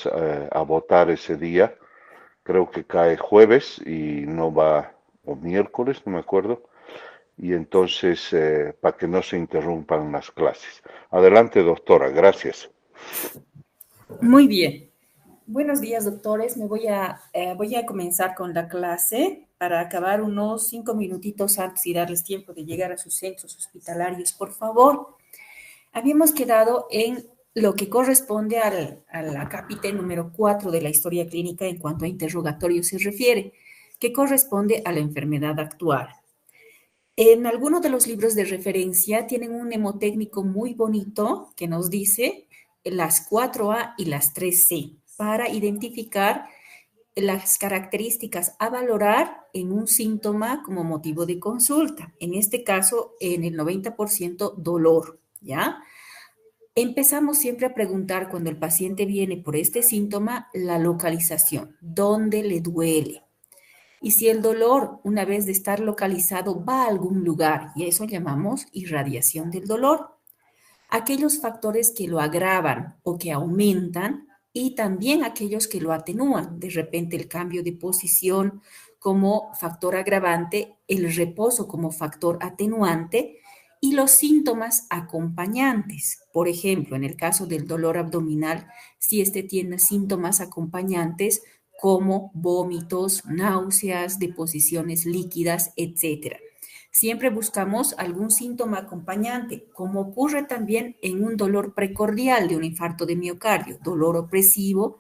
a votar ese día. Creo que cae jueves y no va, o miércoles, no me acuerdo. Y entonces, para que no se interrumpan las clases. Adelante, doctora, gracias. Muy bien. Buenos días, doctores. Voy a comenzar con la clase para acabar unos 5 minutitos antes y darles tiempo de llegar a sus centros hospitalarios, por favor. Habíamos quedado en lo que corresponde al acápite número 4 de la historia clínica en cuanto a interrogatorio se refiere, que corresponde a la enfermedad actual. En algunos de los libros de referencia tienen un mnemotécnico muy bonito que nos dice las 4A y las 3C para identificar las características a valorar en un síntoma como motivo de consulta. En este caso, en el 90% dolor, ¿ya? Empezamos siempre a preguntar cuando el paciente viene por este síntoma la localización, dónde le duele. Y si el dolor, una vez de estar localizado, va a algún lugar, y eso llamamos irradiación del dolor. Aquellos factores que lo agravan o que aumentan y también aquellos que lo atenúan. De repente el cambio de posición como factor agravante, el reposo como factor atenuante y los síntomas acompañantes. Por ejemplo, en el caso del dolor abdominal, si este tiene síntomas acompañantes como vómitos, náuseas, deposiciones líquidas, etcétera. Siempre buscamos algún síntoma acompañante, como ocurre también en un dolor precordial de un infarto de miocardio, dolor opresivo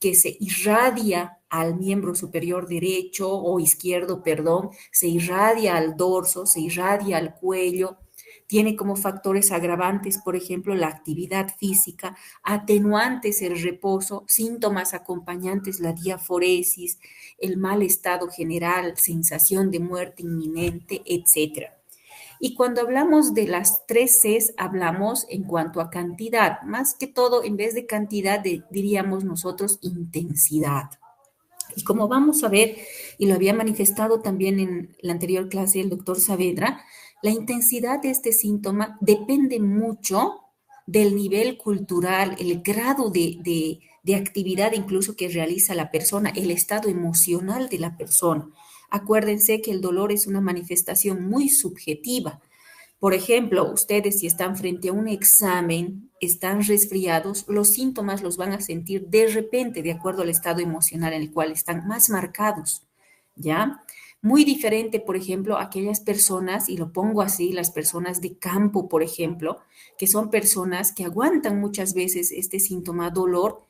que se irradia al miembro superior derecho o izquierdo, perdón, se irradia al dorso, se irradia al cuello. Tiene como factores agravantes, por ejemplo, la actividad física, atenuantes el reposo, síntomas acompañantes la diaforesis, el mal estado general, sensación de muerte inminente, etcétera. Y cuando hablamos de las 3 Cs, hablamos en cuanto a cantidad, más que todo, en vez de cantidad, diríamos nosotros intensidad. Y como vamos a ver, y lo había manifestado también en la anterior clase el doctor Saavedra, la intensidad de este síntoma depende mucho del nivel cultural, el grado de actividad incluso que realiza la persona, el estado emocional de la persona. Acuérdense que el dolor es una manifestación muy subjetiva. Por ejemplo, ustedes si están frente a un examen, están resfriados, los síntomas los van a sentir de repente, de acuerdo al estado emocional en el cual están más marcados, ¿ya? Muy diferente, por ejemplo, aquellas personas, y lo pongo así, las personas de campo, por ejemplo, que son personas que aguantan muchas veces este síntoma dolor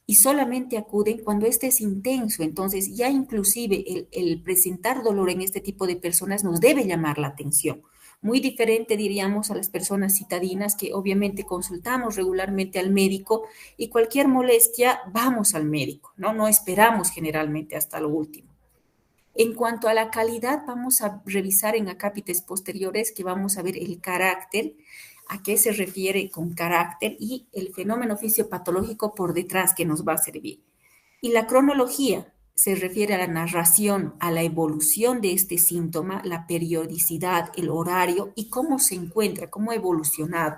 y solamente acuden cuando este es intenso. Entonces, ya inclusive el presentar dolor en este tipo de personas nos debe llamar la atención. Muy diferente, diríamos, a las personas citadinas que obviamente consultamos regularmente al médico y cualquier molestia vamos al médico, ¿no? No esperamos generalmente hasta lo último. En cuanto a la calidad, vamos a revisar en acápites posteriores que vamos a ver el carácter, a qué se refiere con carácter y el fenómeno fisiopatológico por detrás que nos va a servir. Y la cronología se refiere a la narración, a la evolución de este síntoma, la periodicidad, el horario y cómo se encuentra, cómo ha evolucionado.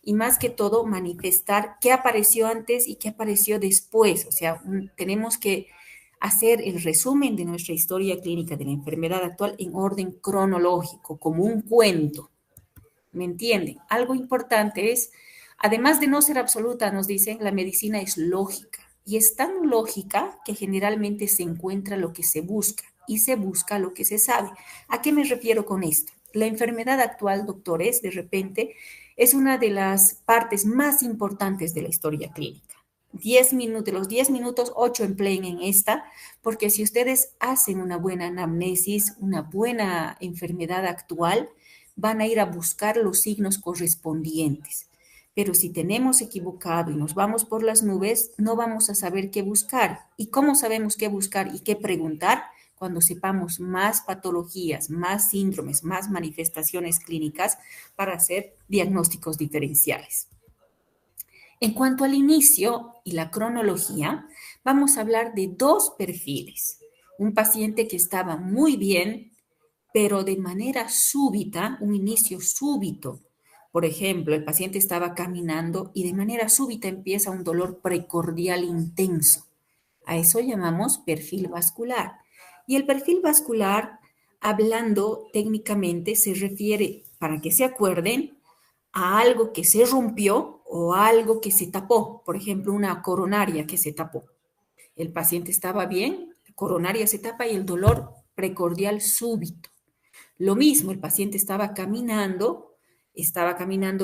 Y más que todo, manifestar qué apareció antes y qué apareció después. O sea, tenemos que hacer el resumen de nuestra historia clínica de la enfermedad actual en orden cronológico, como un cuento. ¿Me entienden? Algo importante es, además de no ser absoluta, nos dicen, la medicina es lógica. Y es tan lógica que generalmente se encuentra lo que se busca y se busca lo que se sabe. ¿A qué me refiero con esto? La enfermedad actual, doctores, de repente, es una de las partes más importantes de la historia clínica. 10 minutos, de los 10 minutos, 8 empleen en esta, porque si ustedes hacen una buena anamnesis, una buena enfermedad actual, van a ir a buscar los signos correspondientes. Pero si tenemos equivocado y nos vamos por las nubes, no vamos a saber qué buscar. ¿Y cómo sabemos qué buscar y qué preguntar? Cuando sepamos más patologías, más síndromes, más manifestaciones clínicas para hacer diagnósticos diferenciales. En cuanto al inicio y la cronología, vamos a hablar de dos perfiles. Un paciente que estaba muy bien, pero de manera súbita, un inicio súbito Por ejemplo, el paciente estaba caminando y de manera súbita empieza un dolor precordial intenso. A eso llamamos perfil vascular. Y el perfil vascular, hablando técnicamente, se refiere, para que se acuerden, a algo que se rompió o algo que se tapó. Por ejemplo, una coronaria que se tapó. El paciente estaba bien, la coronaria se tapa y el dolor precordial súbito. Lo mismo, el paciente estaba caminando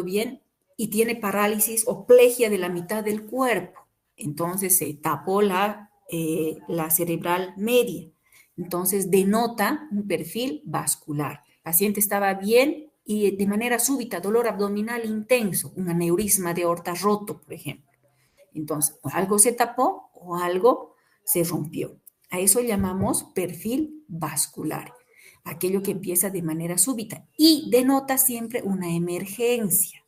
bien y tiene parálisis o plegia de la mitad del cuerpo. Entonces se tapó la cerebral media. Entonces denota un perfil vascular. El paciente estaba bien y de manera súbita, dolor abdominal intenso, un aneurisma de aorta roto, por ejemplo. Entonces, algo se tapó o algo se rompió. A eso llamamos perfil vascular, aquello que empieza de manera súbita y denota siempre una emergencia.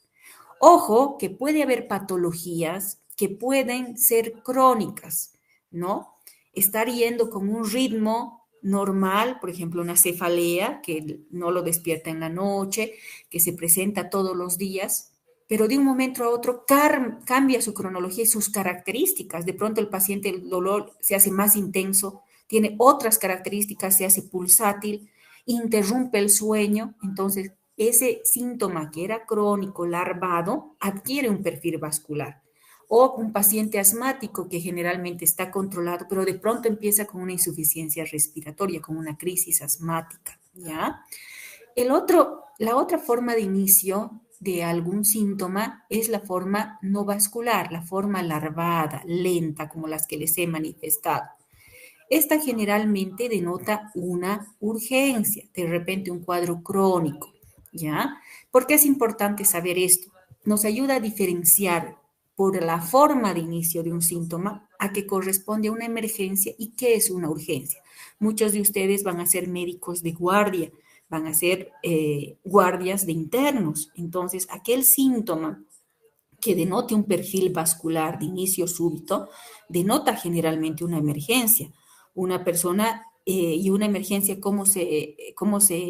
Ojo, que puede haber patologías que pueden ser crónicas, ¿no? Estar yendo con un ritmo normal, por ejemplo, una cefalea que no lo despierta en la noche, que se presenta todos los días, pero de un momento a otro cambia su cronología y sus características. De pronto el paciente, el dolor se hace más intenso, tiene otras características, se hace pulsátil, interrumpe el sueño, entonces ese síntoma que era crónico, larvado, adquiere un perfil vascular. O un paciente asmático que generalmente está controlado, pero de pronto empieza con una insuficiencia respiratoria, con una crisis asmática, ¿ya? La otra forma de inicio de algún síntoma es la forma no vascular, la forma larvada, lenta, como las que les he manifestado. Esta generalmente denota una urgencia, de repente un cuadro crónico, ¿ya? ¿Por qué es importante saber esto? Nos ayuda a diferenciar por la forma de inicio de un síntoma a qué corresponde a una emergencia y qué es una urgencia. Muchos de ustedes van a ser médicos de guardia, van a ser guardias de internos. Entonces, aquel síntoma que denote un perfil vascular de inicio súbito, denota generalmente una emergencia. Una persona y una emergencia, cómo se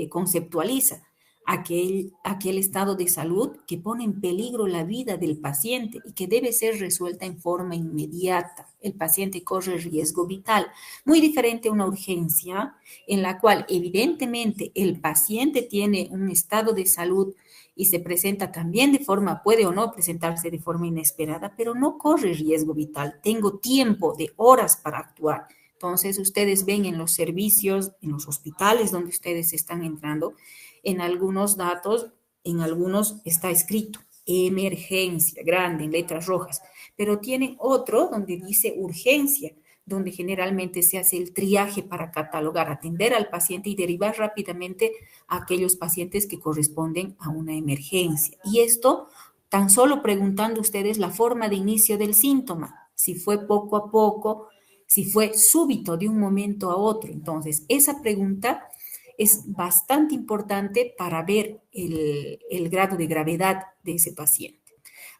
conceptualiza? Aquel estado de salud que pone en peligro la vida del paciente y que debe ser resuelta en forma inmediata. El paciente corre riesgo vital. Muy diferente a una urgencia en la cual evidentemente el paciente tiene un estado de salud y se presenta también de forma, puede o no presentarse de forma inesperada, pero no corre riesgo vital. Tengo tiempo de horas para actuar. Entonces, ustedes ven en los servicios, en los hospitales donde ustedes están entrando, en algunos datos, en algunos está escrito emergencia, grande, en letras rojas, pero tienen otro donde dice urgencia, donde generalmente se hace el triaje para catalogar, atender al paciente y derivar rápidamente a aquellos pacientes que corresponden a una emergencia. Y esto tan solo preguntando ustedes la forma de inicio del síntoma, si fue poco a poco, si fue súbito de un momento a otro. Entonces, esa pregunta es bastante importante para ver el grado de gravedad de ese paciente.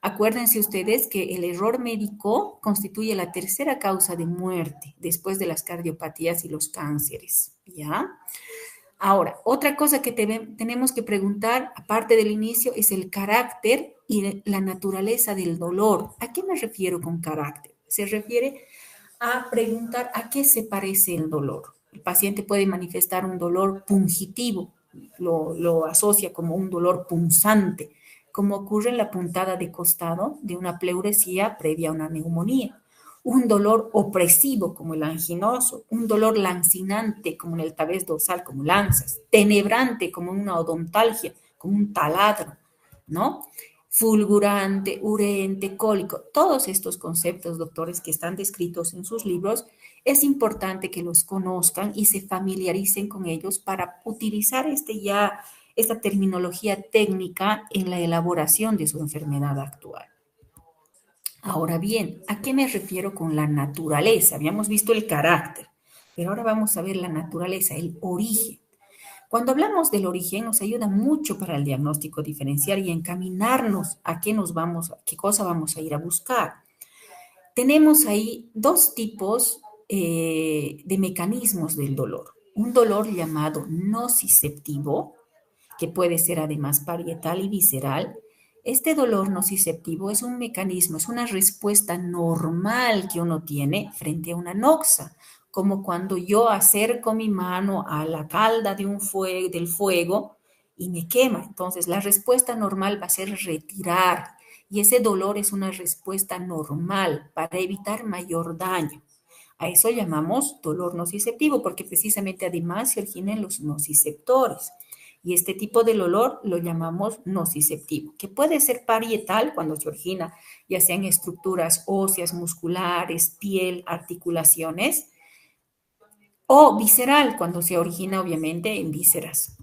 Acuérdense ustedes que el error médico constituye la tercera causa de muerte después de las cardiopatías y los cánceres, ¿ya? Ahora, otra cosa que tenemos que preguntar, aparte del inicio, es el carácter y la naturaleza del dolor. ¿A qué me refiero con carácter? Se refiere a preguntar a qué se parece el dolor. El paciente puede manifestar un dolor pungitivo, lo asocia como un dolor punzante, como ocurre en la puntada de costado de una pleuresía previa a una neumonía. Un dolor opresivo como el anginoso, un dolor lancinante como en el tabés dorsal, como lanzas, tenebrante como una odontalgia, como un taladro, ¿no? Fulgurante, urente, cólico, todos estos conceptos, doctores, que están descritos en sus libros, es importante que los conozcan y se familiaricen con ellos para utilizar esta terminología técnica en la elaboración de su enfermedad actual. Ahora bien, ¿a qué me refiero con la naturaleza? Habíamos visto el carácter, pero ahora vamos a ver la naturaleza, el origen. Cuando hablamos del origen nos ayuda mucho para el diagnóstico diferencial y encaminarnos a qué qué cosa vamos a ir a buscar. Tenemos ahí dos tipos de mecanismos del dolor. Un dolor llamado nociceptivo, que puede ser además parietal y visceral, Este dolor nociceptivo es un mecanismo, es una respuesta normal que uno tiene frente a una noxa, como cuando yo acerco mi mano a la calda del fuego y me quema. Entonces, la respuesta normal va a ser retirar, y ese dolor es una respuesta normal para evitar mayor daño. A eso llamamos dolor nociceptivo, porque precisamente además se origina en los nociceptores. Y este tipo de dolor lo llamamos nociceptivo, que puede ser parietal cuando se origina, ya sea en estructuras óseas, musculares, piel, articulaciones, o visceral cuando se origina obviamente en vísceras.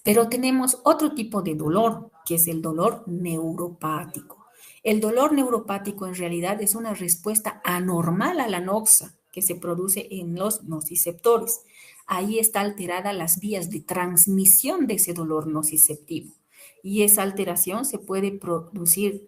Pero tenemos otro tipo de dolor, que es el dolor neuropático. El dolor neuropático en realidad es una respuesta anormal a la noxa que se produce en los nociceptores. Ahí está alterada las vías de transmisión de ese dolor nociceptivo. Y esa alteración se puede producir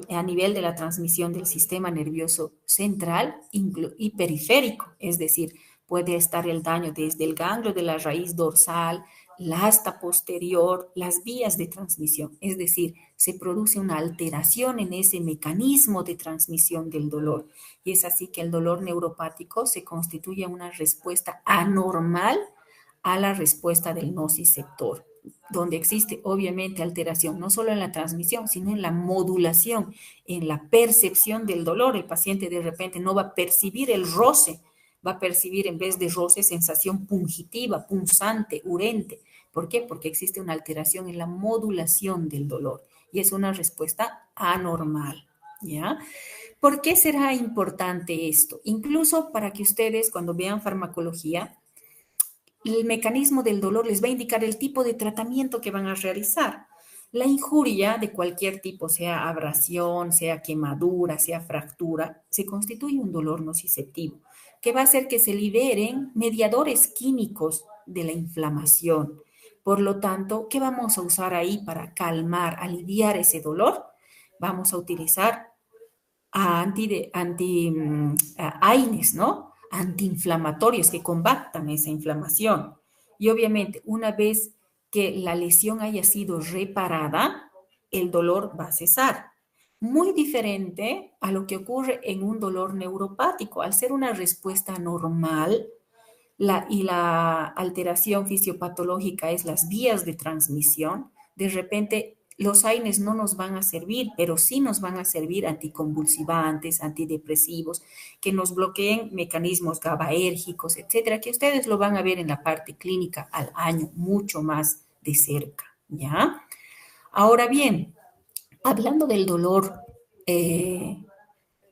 a nivel de la transmisión del sistema nervioso central y periférico, es decir, puede estar el daño desde el ganglio de la raíz dorsal, la asta posterior, las vías de transmisión, es decir, se produce una alteración en ese mecanismo de transmisión del dolor. Y es así que el dolor neuropático se constituye una respuesta anormal a la respuesta del nociceptor, donde existe obviamente alteración, no solo en la transmisión, sino en la modulación, en la percepción del dolor. El paciente de repente no va a percibir el roce, va a percibir en vez de roce sensación pungitiva, punzante, urente. ¿Por qué? Porque existe una alteración en la modulación del dolor y es una respuesta anormal, ¿ya? ¿Por qué será importante esto? Incluso para que ustedes cuando vean farmacología, el mecanismo del dolor les va a indicar el tipo de tratamiento que van a realizar. La injuria de cualquier tipo, sea abrasión, sea quemadura, sea fractura, se constituye un dolor nociceptivo, que va a hacer que se liberen mediadores químicos de la inflamación. Por lo tanto, ¿qué vamos a usar ahí para calmar, aliviar ese dolor? Vamos a utilizar AINES, ¿no? Antiinflamatorios que combatan esa inflamación. Y obviamente, una vez que la lesión haya sido reparada, el dolor va a cesar. Muy diferente a lo que ocurre en un dolor neuropático. Al ser una respuesta normal, la alteración fisiopatológica es las vías de transmisión, de repente los AINES no nos van a servir, pero sí nos van a servir anticonvulsivantes, antidepresivos, que nos bloqueen mecanismos GABAérgicos, etcétera, que ustedes lo van a ver en la parte clínica al año mucho más de cerca, ¿ya? Ahora bien, hablando del dolor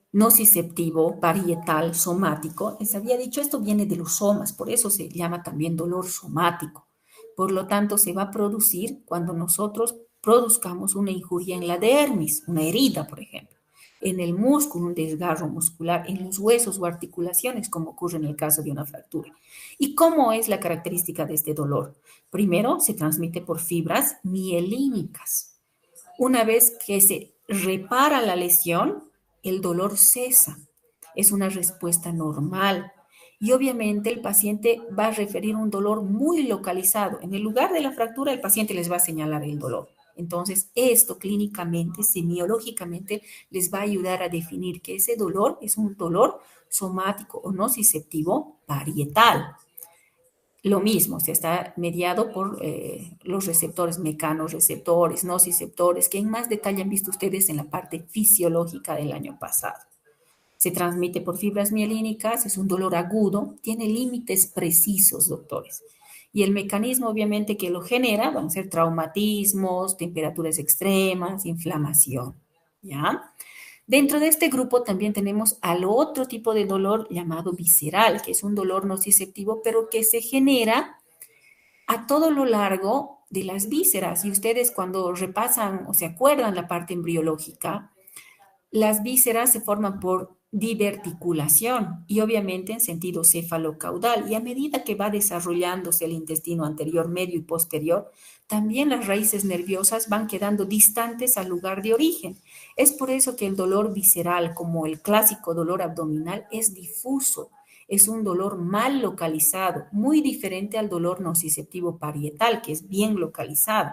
nociceptivo, parietal, somático. Les había dicho, esto viene de los somas, por eso se llama también dolor somático. Por lo tanto, se va a producir cuando nosotros produzcamos una injuria en la dermis, una herida, por ejemplo, en el músculo, un desgarro muscular, en los huesos o articulaciones, como ocurre en el caso de una fractura. ¿Y cómo es la característica de este dolor? Primero, se transmite por fibras mielínicas. Una vez que se repara la lesión, el dolor cesa. Es una respuesta normal. Y obviamente el paciente va a referir un dolor muy localizado. En el lugar de la fractura, el paciente les va a señalar el dolor. Entonces, esto clínicamente, semiológicamente, les va a ayudar a definir que ese dolor es un dolor somático o nociceptivo parietal. Lo mismo, se está mediado por los receptores mecanorreceptores, nociceptores, que en más detalle han visto ustedes en la parte fisiológica del año pasado. Se transmite por fibras mielínicas, es un dolor agudo, tiene límites precisos, doctores. Y el mecanismo, obviamente, que lo genera van a ser traumatismos, temperaturas extremas, inflamación, ¿ya? Dentro de este grupo también tenemos al otro tipo de dolor llamado visceral, que es un dolor nociceptivo, pero que se genera a todo lo largo de las vísceras. Y ustedes cuando repasan o se acuerdan la parte embriológica, las vísceras se forman por diverticulación y obviamente en sentido cefalocaudal. Y a medida que va desarrollándose el intestino anterior, medio y posterior, también las raíces nerviosas van quedando distantes al lugar de origen. Es por eso que el dolor visceral, como el clásico dolor abdominal, es difuso. Es un dolor mal localizado, muy diferente al dolor nociceptivo parietal, que es bien localizado.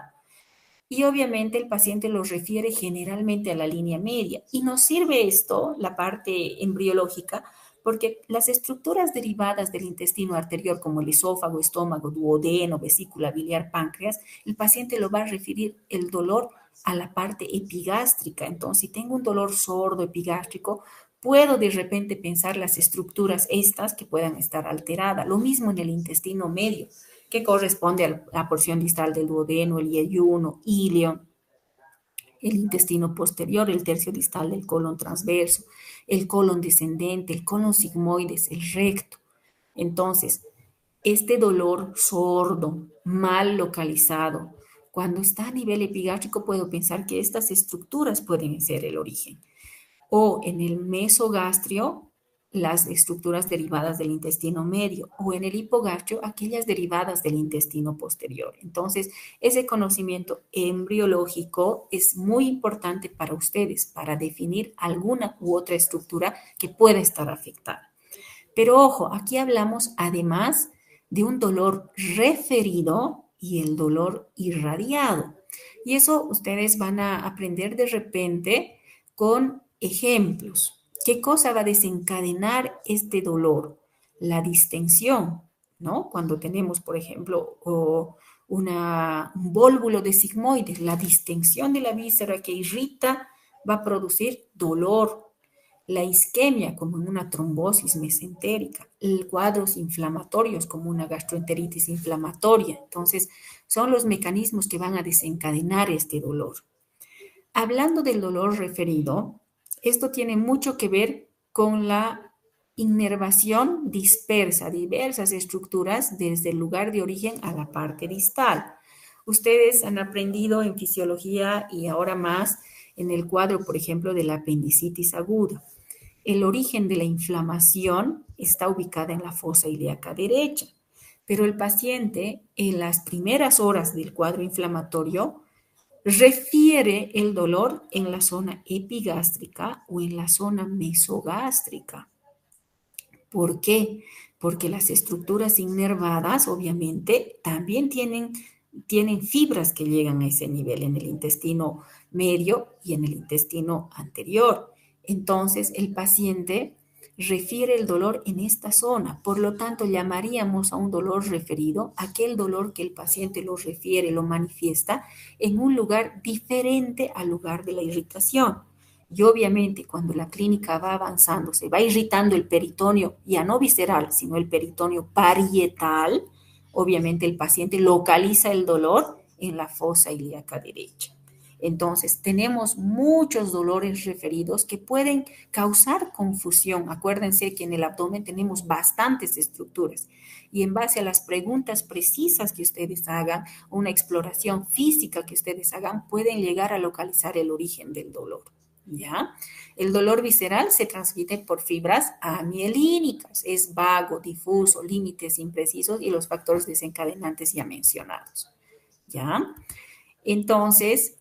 Y obviamente el paciente lo refiere generalmente a la línea media. Y nos sirve esto, la parte embriológica, porque las estructuras derivadas del intestino arterial, como el esófago, estómago, duodeno, vesícula biliar, páncreas, el paciente lo va a referir el dolor a la parte epigástrica. Entonces, si tengo un dolor sordo epigástrico, puedo de repente pensar las estructuras estas que puedan estar alteradas. Lo mismo en el intestino medio, que corresponde a la porción distal del duodeno, el yeyuno, ilio, el intestino posterior, el tercio distal del colon transverso, el colon descendente, el colon sigmoides, el recto. Entonces, este dolor sordo, mal localizado, cuando está a nivel epigástrico, puedo pensar que estas estructuras pueden ser el origen. O en el mesogastrio, las estructuras derivadas del intestino medio, o en el hipogastrio, aquellas derivadas del intestino posterior. Entonces, ese conocimiento embriológico es muy importante para ustedes, para definir alguna u otra estructura que pueda estar afectada. Pero ojo, aquí hablamos además de un dolor referido y el dolor irradiado. Y eso ustedes van a aprender de repente con ejemplos. ¿Qué cosa va a desencadenar este dolor? La distensión, ¿no? Cuando tenemos, por ejemplo, un vólvulo de sigmoides, la distensión de la víscera que irrita va a producir dolor, la isquemia como en una trombosis mesentérica, cuadros inflamatorios como una gastroenteritis inflamatoria. Entonces, son los mecanismos que van a desencadenar este dolor. Hablando del dolor referido, esto tiene mucho que ver con la innervación dispersa, diversas estructuras desde el lugar de origen a la parte distal. Ustedes han aprendido en fisiología y ahora más en el cuadro, por ejemplo, de la apendicitis aguda. El origen de la inflamación está ubicada en la fosa ilíaca derecha, pero el paciente en las primeras horas del cuadro inflamatorio refiere el dolor en la zona epigástrica o en la zona mesogástrica. ¿Por qué? Porque las estructuras innervadas, obviamente, también tienen fibras que llegan a ese nivel en el intestino medio y en el intestino anterior. Entonces, el paciente refiere el dolor en esta zona. Por lo tanto, llamaríamos a un dolor referido aquel dolor que el paciente lo refiere, lo manifiesta en un lugar diferente al lugar de la irritación. Y obviamente cuando la clínica va avanzando, se va irritando el peritoneo, ya no visceral, sino el peritoneo parietal, obviamente el paciente localiza el dolor en la fosa ilíaca derecha. Entonces, tenemos muchos dolores referidos que pueden causar confusión. Acuérdense que en el abdomen tenemos bastantes estructuras y en base a las preguntas precisas que ustedes hagan, una exploración física que ustedes hagan, pueden llegar a localizar el origen del dolor. ¿Ya? El dolor visceral se transmite por fibras amielínicas, es vago, difuso, límites imprecisos y los factores desencadenantes ya mencionados. ¿Ya? Entonces,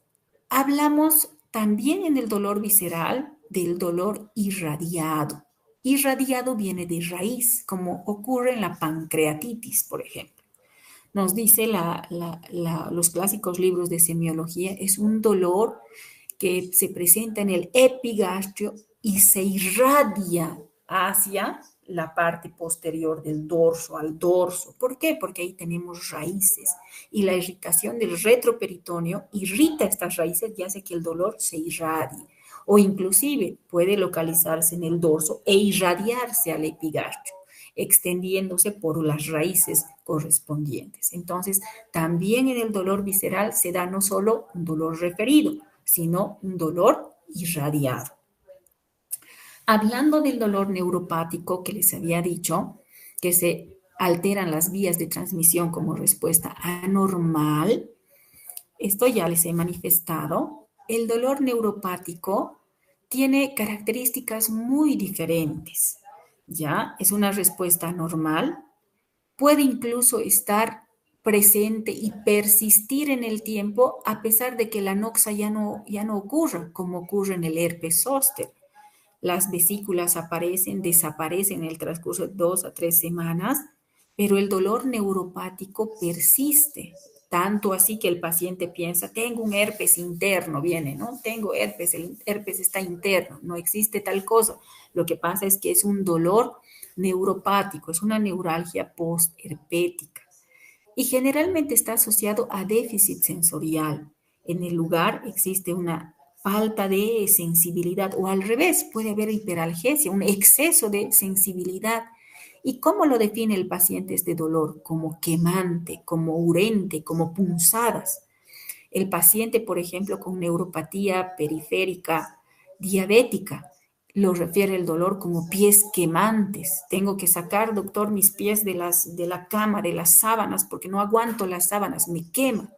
hablamos también en el dolor visceral del dolor irradiado. Irradiado viene de raíz, como ocurre en la pancreatitis, por ejemplo. Nos dice los clásicos libros de semiología, es un dolor que se presenta en el epigastrio y se irradia hacia la parte posterior del dorso, al dorso. ¿Por qué? Porque ahí tenemos raíces y la irritación del retroperitoneo irrita estas raíces y hace que el dolor se irradie. O inclusive puede localizarse en el dorso e irradiarse al epigastrio, extendiéndose por las raíces correspondientes. Entonces, también en el dolor visceral se da no solo un dolor referido, sino un dolor irradiado. Hablando del dolor neuropático que les había dicho, que se alteran las vías de transmisión como respuesta anormal, esto ya les he manifestado, el dolor neuropático tiene características muy diferentes, ¿ya? Es una respuesta anormal, puede incluso estar presente y persistir en el tiempo a pesar de que la noxa ya no ocurra, como ocurre en el herpes zóster. Las vesículas aparecen, desaparecen en el transcurso de 2 a 3 semanas, pero el dolor neuropático persiste Tanto así que el paciente piensa, tengo un herpes interno, viene, ¿no? Tengo herpes, el herpes está interno, no existe tal cosa. Lo que pasa es que es un dolor neuropático, es una neuralgia postherpética y generalmente está asociado a déficit sensorial. En el lugar existe una falta de sensibilidad o al revés, puede haber hiperalgesia, un exceso de sensibilidad. ¿Y cómo lo define el paciente este dolor? Como quemante, como urente, como punzadas. El paciente, por ejemplo, con neuropatía periférica diabética, lo refiere el dolor como pies quemantes. Tengo que sacar, doctor, mis pies de la cama, de las sábanas, porque no aguanto las sábanas, me quema.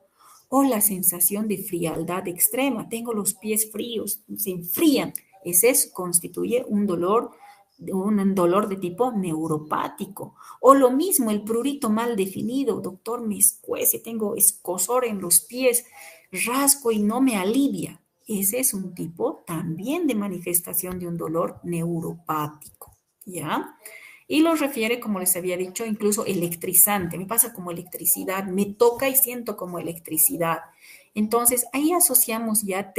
O la sensación de frialdad extrema. Tengo los pies fríos, se enfrían. Ese constituye un dolor de tipo neuropático. O lo mismo, el prurito mal definido, doctor, me escuece, tengo escozor en los pies, rasco y no me alivia. Ese es un tipo también de manifestación de un dolor neuropático, ¿ya? Y lo refiere, como les había dicho, incluso electrizante. Me pasa como electricidad, me toca y siento como electricidad. Entonces, ahí asociamos ya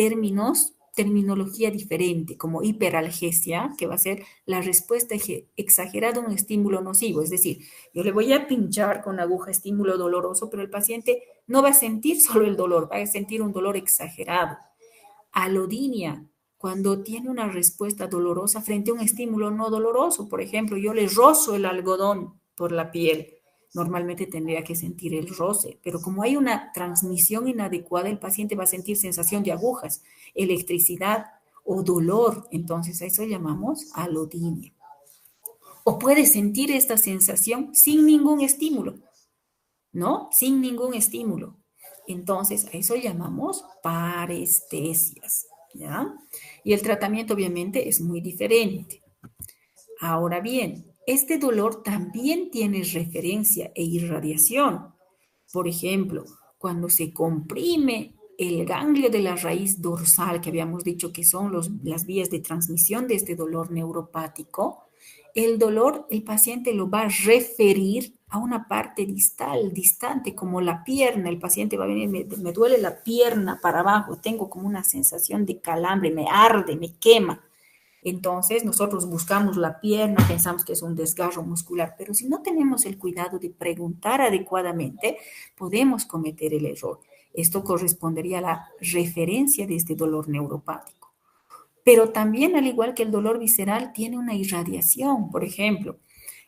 terminología diferente, como hiperalgesia, que va a ser la respuesta exagerada a un estímulo nocivo. Es decir, yo le voy a pinchar con aguja estímulo doloroso, pero el paciente no va a sentir solo el dolor, va a sentir un dolor exagerado. Alodinia, cuando tiene una respuesta dolorosa frente a un estímulo no doloroso. Por ejemplo, yo le rozo el algodón por la piel. Normalmente tendría que sentir el roce, pero como hay una transmisión inadecuada, el paciente va a sentir sensación de agujas, electricidad o dolor. Entonces a eso llamamos alodinia. O puede sentir esta sensación sin ningún estímulo, ¿no? Sin ningún estímulo. Entonces, a eso llamamos parestesias, ¿ya? Y el tratamiento obviamente es muy diferente. Ahora bien, este dolor también tiene referencia e irradiación. Por ejemplo, cuando se comprime el ganglio de la raíz dorsal, que habíamos dicho que son las vías de transmisión de este dolor neuropático, el dolor el paciente lo va a referir a una parte distal, distante, como la pierna. El paciente va a venir, me duele la pierna para abajo, tengo como una sensación de calambre, me arde, me quema. Entonces nosotros buscamos la pierna, pensamos que es un desgarro muscular, pero si no tenemos el cuidado de preguntar adecuadamente, podemos cometer el error. Esto correspondería a la referencia de este dolor neuropático. Pero también, al igual que el dolor visceral, tiene una irradiación. Por ejemplo,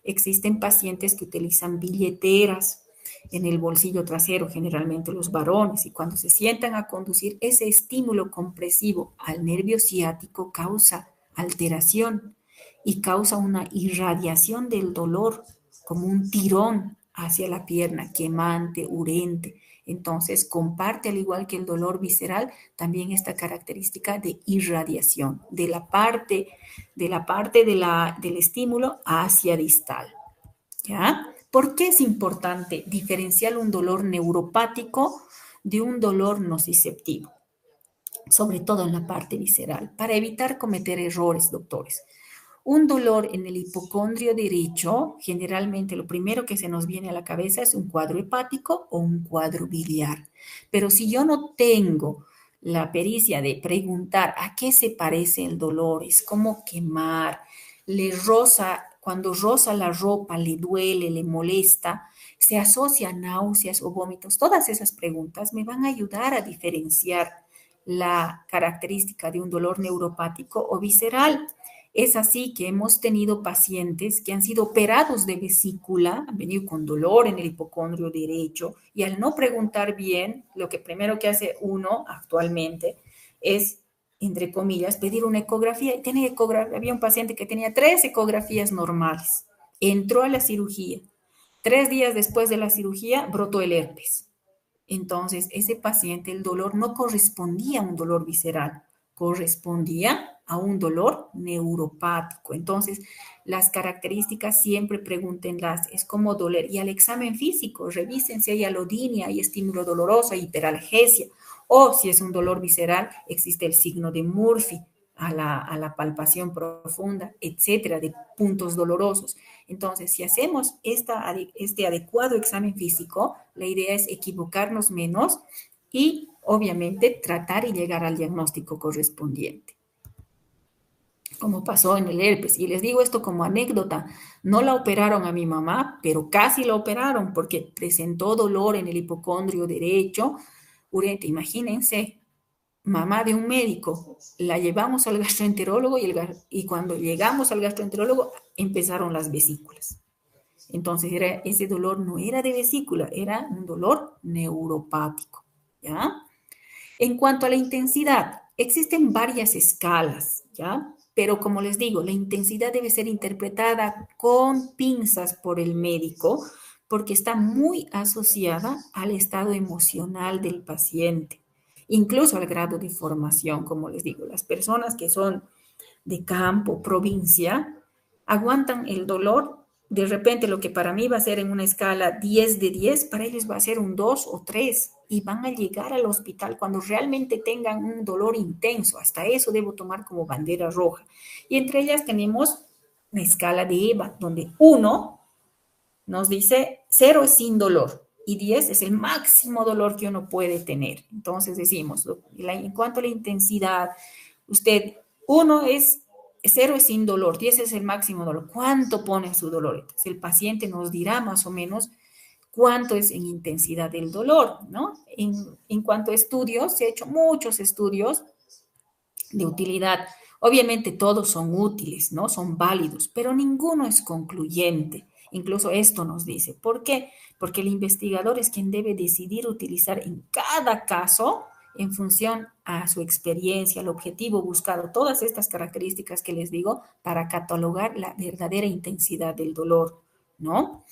existen pacientes que utilizan billeteras en el bolsillo trasero, generalmente los varones, y cuando se sientan a conducir, ese estímulo compresivo al nervio ciático causa alteración y causa una irradiación del dolor, como un tirón hacia la pierna, quemante, urente. Entonces, comparte, al igual que el dolor visceral, también esta característica de irradiación del estímulo hacia distal. ¿Ya? ¿Por qué es importante diferenciar un dolor neuropático de un dolor nociceptivo? Sobre todo en la parte visceral, para evitar cometer errores, doctores. Un dolor en el hipocondrio derecho, generalmente lo primero que se nos viene a la cabeza es un cuadro hepático o un cuadro biliar. Pero si yo no tengo la pericia de preguntar a qué se parece el dolor, es como quemar, le roza, cuando roza la ropa, le duele, le molesta, se asocia a náuseas o vómitos, todas esas preguntas me van a ayudar a diferenciar la característica de un dolor neuropático o visceral. Es así que hemos tenido pacientes que han sido operados de vesícula, han venido con dolor en el hipocondrio derecho y al no preguntar bien, lo que primero que hace uno actualmente es, entre comillas, pedir una ecografía. Había un paciente que tenía 3 ecografías normales, entró a la cirugía. 3 días después de la cirugía brotó el herpes. Entonces, ese paciente, el dolor no correspondía a un dolor visceral, correspondía a un dolor neuropático. Entonces, las características siempre pregúntenlas, es como doler. Y al examen físico, revisen si hay alodinia, hay estímulo doloroso, hay hiperalgesia. O si es un dolor visceral, existe el signo de Murphy a la palpación profunda, etcétera, de puntos dolorosos. Entonces, si hacemos este adecuado examen físico, la idea es equivocarnos menos y, obviamente, tratar y llegar al diagnóstico correspondiente, como pasó en el herpes. Y les digo esto como anécdota, no la operaron a mi mamá, pero casi la operaron porque presentó dolor en el hipocondrio derecho, urente, imagínense, mamá de un médico, la llevamos al gastroenterólogo y cuando llegamos al gastroenterólogo empezaron las vesículas. Entonces ese dolor no era de vesícula, era un dolor neuropático, ¿ya? En cuanto a la intensidad, existen varias escalas, ¿ya? Pero como les digo, la intensidad debe ser interpretada con pinzas por el médico porque está muy asociada al estado emocional del paciente, incluso al grado de formación, como les digo. Las personas que son de campo, provincia, aguantan el dolor. De repente lo que para mí va a ser en una escala 10 de 10, para ellos va a ser un 2 o 3 y van a llegar al hospital cuando realmente tengan un dolor intenso. Hasta eso debo tomar como bandera roja. Y entre ellas tenemos una escala de EVA, donde 1 nos dice 0 es sin dolor y 10 es el máximo dolor que uno puede tener. Entonces decimos, en cuanto a la intensidad, usted, 1 es 0 es sin dolor, 10 es el máximo dolor. ¿Cuánto pone su dolor? Entonces, el paciente nos dirá más o menos cuánto es en intensidad del dolor, ¿no? En cuanto a estudios, se han hecho muchos estudios de utilidad. Obviamente todos son útiles, ¿no? Son válidos, pero ninguno es concluyente. Incluso esto nos dice. ¿Por qué? Porque el investigador es quien debe decidir utilizar en cada caso en función a su experiencia, al objetivo buscado, todas estas características que les digo para catalogar la verdadera intensidad del dolor, ¿no?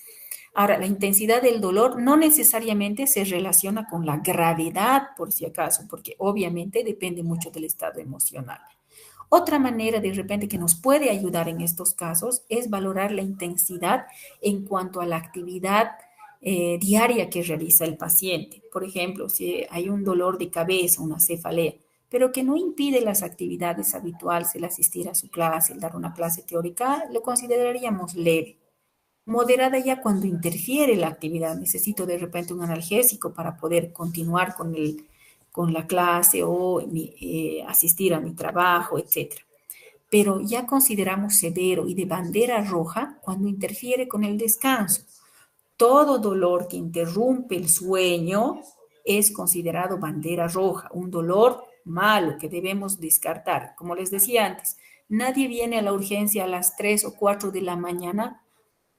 Ahora, la intensidad del dolor no necesariamente se relaciona con la gravedad, por si acaso, porque obviamente depende mucho del estado emocional. Otra manera de repente que nos puede ayudar en estos casos es valorar la intensidad en cuanto a la actividad diaria que realiza el paciente. Por ejemplo, si hay un dolor de cabeza, una cefalea, pero que no impide las actividades habituales, el asistir a su clase, el dar una clase teórica, lo consideraríamos leve. Moderada ya cuando interfiere la actividad. Necesito de repente un analgésico para poder continuar con la clase o asistir a mi trabajo, etcétera. Pero ya consideramos severo y de bandera roja cuando interfiere con el descanso. Todo dolor que interrumpe el sueño es considerado bandera roja, un dolor malo que debemos descartar. Como les decía antes, nadie viene a la urgencia a las 3 o 4 de la mañana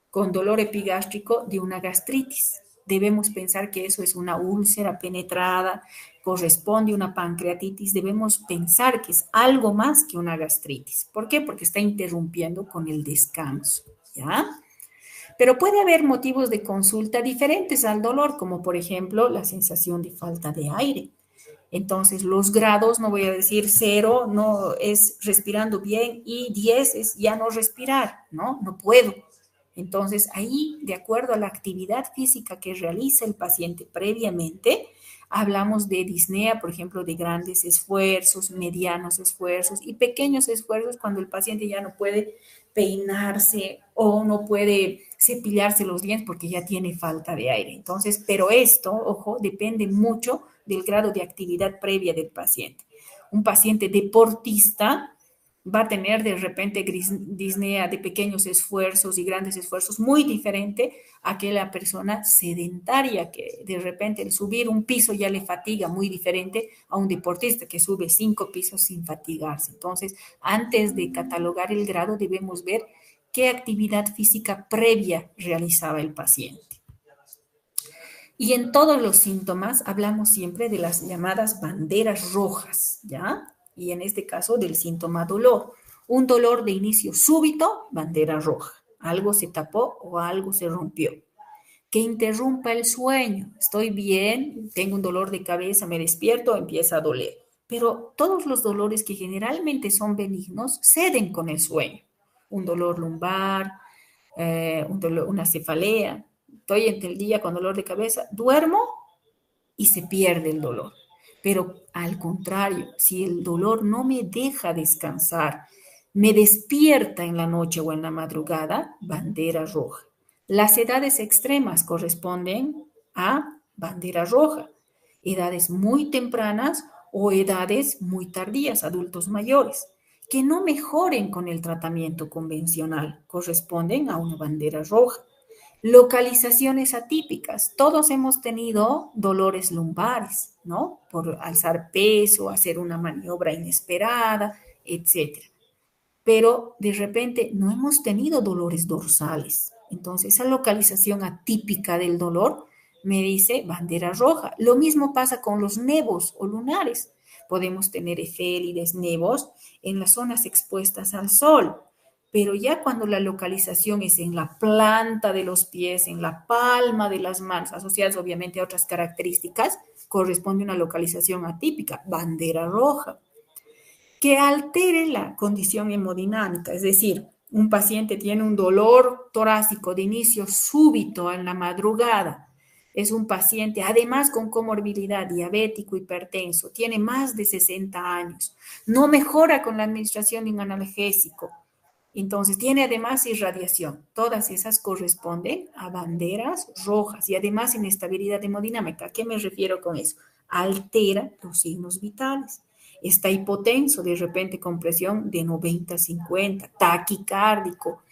con dolor epigástrico de una gastritis. Debemos pensar que eso es una úlcera penetrada, corresponde a una pancreatitis. Debemos pensar que es algo más que una gastritis. ¿Por qué? Porque está interrumpiendo con el descanso, ¿ya? Pero puede haber motivos de consulta diferentes al dolor, como por ejemplo la sensación de falta de aire. Entonces, los grados, no voy a decir 0, no es respirando bien, y 10 es ya no respirar, ¿no? No puedo. Entonces, ahí, de acuerdo a la actividad física que realiza el paciente previamente, hablamos de disnea, por ejemplo, de grandes esfuerzos, medianos esfuerzos y pequeños esfuerzos cuando el paciente ya no puede peinarse o no puede cepillarse los dientes porque ya tiene falta de aire. Entonces, pero esto, ojo, depende mucho del grado de actividad previa del paciente. Un paciente deportista va a tener de repente disnea de pequeños esfuerzos y grandes esfuerzos muy diferente a que la persona sedentaria, que de repente el subir un piso ya le fatiga, muy diferente a un deportista que sube 5 pisos sin fatigarse. Entonces, antes de catalogar el grado, debemos ver qué actividad física previa realizaba el paciente. Y en todos los síntomas hablamos siempre de las llamadas banderas rojas, ¿ya? Y en este caso del síntoma dolor. Un dolor de inicio súbito, bandera roja. Algo se tapó o algo se rompió. Que interrumpa el sueño. Estoy bien, tengo un dolor de cabeza, me despierto, empieza a doler. Pero todos los dolores que generalmente son benignos ceden con el sueño. Un dolor lumbar, una cefalea. Estoy entre el día con dolor de cabeza, duermo y se pierde el dolor. Pero al contrario, si el dolor no me deja descansar, Me despierta en la noche o en la madrugada, bandera roja. Las edades extremas corresponden a bandera roja. Edades muy tempranas o edades muy tardías, adultos mayores, que no mejoren con el tratamiento convencional, corresponden a una bandera roja. Localizaciones atípicas. Todos hemos tenido dolores lumbares, ¿no? Por alzar peso, hacer una maniobra inesperada, etcétera. Pero de repente no hemos tenido dolores dorsales. Entonces, esa localización atípica del dolor me dice bandera roja. Lo mismo pasa con los nevos o lunares. Podemos tener efélides, nevos en las zonas expuestas al sol, pero ya cuando la localización es en la planta de los pies, en la palma de las manos, asociadas obviamente a otras características, corresponde a una localización atípica, bandera roja, que altere la condición hemodinámica, es decir, un paciente tiene un dolor torácico de inicio súbito en la madrugada, es un paciente además con comorbilidad diabético, hipertenso, tiene más de 60 años, no mejora con la administración de un analgésico, entonces tiene además irradiación. Todas esas corresponden a banderas rojas y además inestabilidad hemodinámica. ¿A qué me refiero con eso? Altera los signos vitales. Está hipotenso, de repente con presión de 90-50, taquicárdico,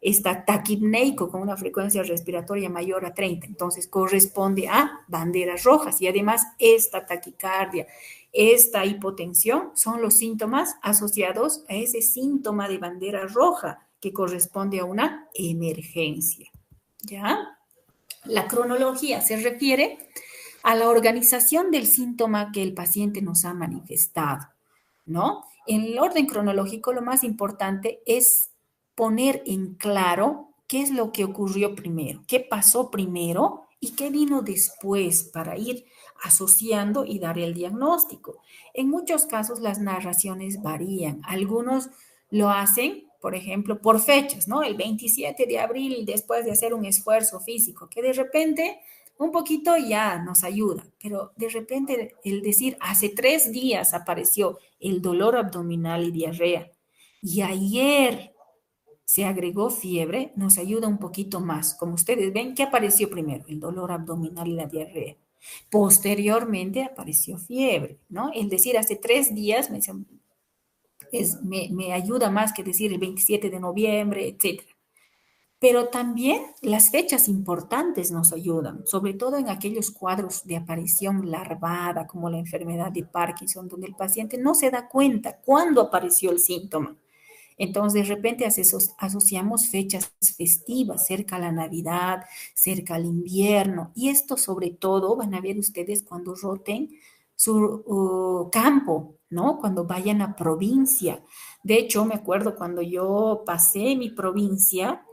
está taquipneico con una frecuencia respiratoria mayor a 30, entonces corresponde a banderas rojas y además esta taquicardia, esta hipotensión son los síntomas asociados a ese síntoma de bandera roja que corresponde a una emergencia. ¿Ya? La cronología se refiere a la organización del síntoma que el paciente nos ha manifestado, ¿no? En el orden cronológico, lo más importante es poner en claro qué es lo que ocurrió primero, qué pasó primero y qué vino después para ir asociando y dar el diagnóstico. En muchos casos las narraciones varían. Algunos lo hacen, por ejemplo, por fechas, ¿no? El 27 de abril, después de hacer un esfuerzo físico, que de repente un poquito ya nos ayuda, pero de repente el decir, hace 3 días apareció el dolor abdominal y diarrea, y ayer se agregó fiebre, nos ayuda un poquito más. Como ustedes ven, ¿qué apareció primero? El dolor abdominal y la diarrea. Posteriormente apareció fiebre, ¿no? El decir hace 3 días me ayuda más que decir el 27 de noviembre, etcétera. Pero también las fechas importantes nos ayudan, sobre todo en aquellos cuadros de aparición larvada, como la enfermedad de Parkinson, donde el paciente no se da cuenta cuándo apareció el síntoma. Entonces, de repente asociamos fechas festivas, cerca a la Navidad, cerca al invierno, y esto sobre todo van a ver ustedes cuando roten su campo, ¿no? Cuando vayan a provincia. De hecho, me acuerdo cuando yo pasé mi provincia,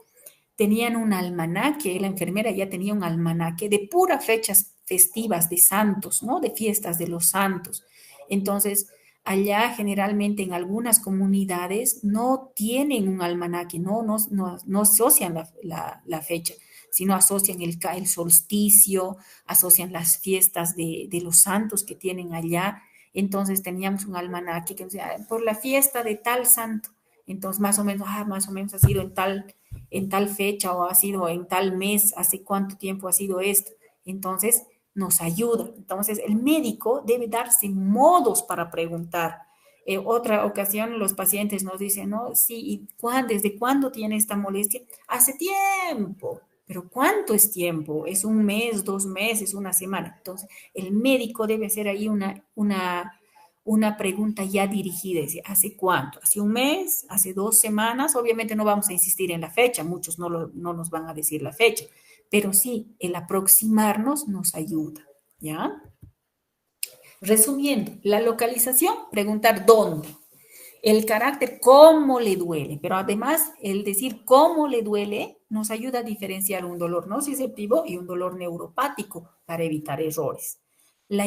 tenían un almanaque, la enfermera ya tenía un almanaque de puras fechas festivas de santos, ¿no? De fiestas de los santos. Entonces, allá generalmente en algunas comunidades no tienen un almanaque, no asocian la fecha, sino asocian el solsticio, asocian las fiestas de los santos que tienen allá. Entonces teníamos un almanaque que decía, por la fiesta de tal santo. Entonces, más o menos ha sido en tal fecha o ha sido en tal mes, hace cuánto tiempo ha sido esto. Entonces, nos ayuda. Entonces, el médico debe darse modos para preguntar. Otra ocasión, los pacientes nos dicen, ¿no? Sí, ¿desde cuándo tiene esta molestia? Hace tiempo. Pero ¿cuánto es tiempo? ¿Es un mes, 2 meses, una semana? Entonces, el médico debe hacer ahí una pregunta ya dirigida, ¿hace cuánto? ¿Hace un mes? ¿Hace 2 semanas? Obviamente no vamos a insistir en la fecha, muchos no nos van a decir la fecha, pero sí, el aproximarnos nos ayuda, ¿ya? Resumiendo, la localización, preguntar dónde. El carácter, cómo le duele, pero además el decir cómo le duele nos ayuda a diferenciar un dolor nociceptivo y un dolor neuropático para evitar errores. La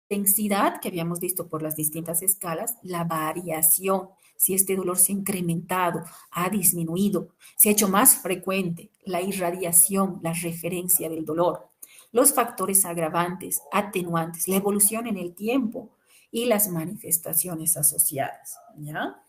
intensidad que habíamos visto por las distintas escalas, la variación, si este dolor se ha incrementado, ha disminuido, se ha hecho más frecuente, la irradiación, la referencia del dolor, los factores agravantes, atenuantes, la evolución en el tiempo, y las manifestaciones asociadas, ¿ya?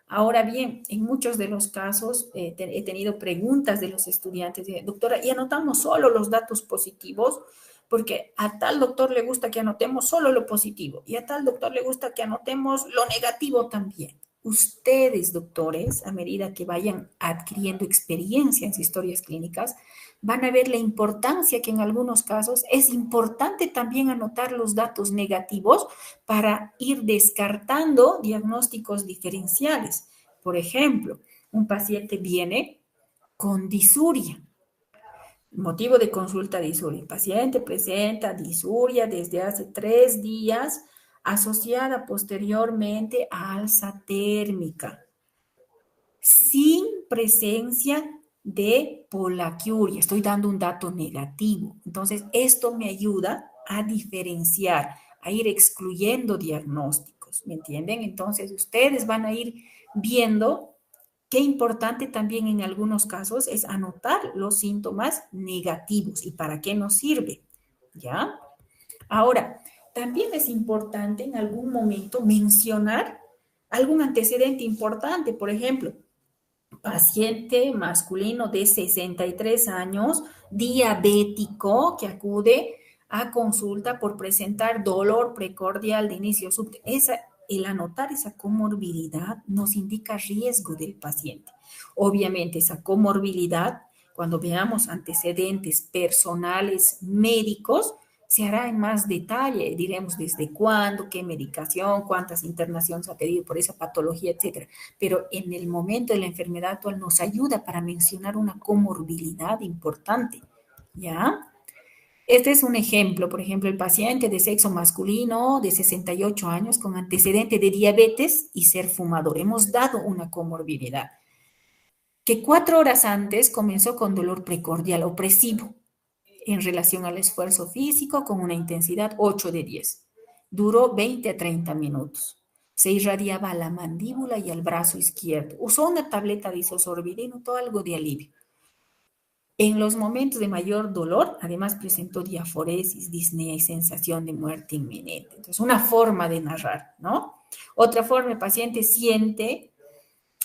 Ahora bien, en muchos de los casos he tenido preguntas de los estudiantes, doctora, y anotamos solo los datos positivos, porque a tal doctor le gusta que anotemos solo lo positivo y a tal doctor le gusta que anotemos lo negativo también. Ustedes, doctores, a medida que vayan adquiriendo experiencia en historias clínicas, van a ver la importancia que en algunos casos es importante también anotar los datos negativos para ir descartando diagnósticos diferenciales. Por ejemplo, un paciente viene con disuria. Motivo de consulta disuria. El paciente presenta disuria desde hace 3 días asociada posteriormente a alza térmica, sin presencia de polaquiuria. Estoy dando un dato negativo. Entonces, esto me ayuda a diferenciar, a ir excluyendo diagnósticos, ¿me entienden? Entonces, ustedes van a ir viendo qué importante también en algunos casos es anotar los síntomas negativos y para qué nos sirve, ¿ya? Ahora, también es importante en algún momento mencionar algún antecedente importante, por ejemplo, paciente masculino de 63 años, diabético, que acude a consulta por presentar dolor precordial de inicio súbito. El anotar esa comorbilidad nos indica riesgo del paciente. Obviamente, esa comorbilidad, cuando veamos antecedentes personales médicos, se hará en más detalle, diremos desde cuándo, qué medicación, cuántas internaciones ha tenido por esa patología, etcétera. Pero en el momento de la enfermedad actual nos ayuda para mencionar una comorbilidad importante, ¿ya? Este es un ejemplo, por ejemplo, el paciente de sexo masculino de 68 años con antecedente de diabetes y ser fumador. Hemos dado una comorbilidad que 4 horas antes comenzó con dolor precordial opresivo en relación al esfuerzo físico con una intensidad 8 de 10. Duró 20 a 30 minutos. Se irradiaba a la mandíbula y al brazo izquierdo. Usó una tableta de isosorbida y notó algo de alivio. En los momentos de mayor dolor, además presentó diaforesis, disnea y sensación de muerte inminente. Entonces, una forma de narrar, ¿no? Otra forma, el paciente siente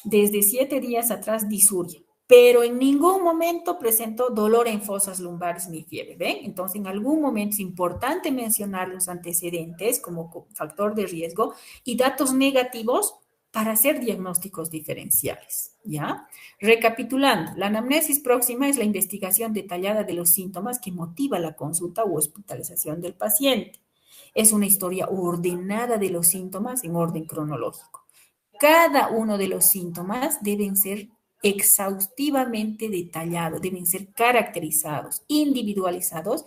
desde 7 días atrás disuria, pero en ningún momento presentó dolor en fosas lumbares ni fiebre, ¿ven? Entonces, en algún momento es importante mencionar los antecedentes como factor de riesgo y datos negativos para hacer diagnósticos diferenciales, ¿ya? Recapitulando, la anamnesis próxima es la investigación detallada de los síntomas que motiva la consulta u hospitalización del paciente. Es una historia ordenada de los síntomas en orden cronológico. Cada uno de los síntomas deben ser exhaustivamente detallados, deben ser caracterizados, individualizados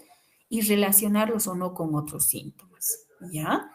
y relacionarlos o no con otros síntomas, ¿ya?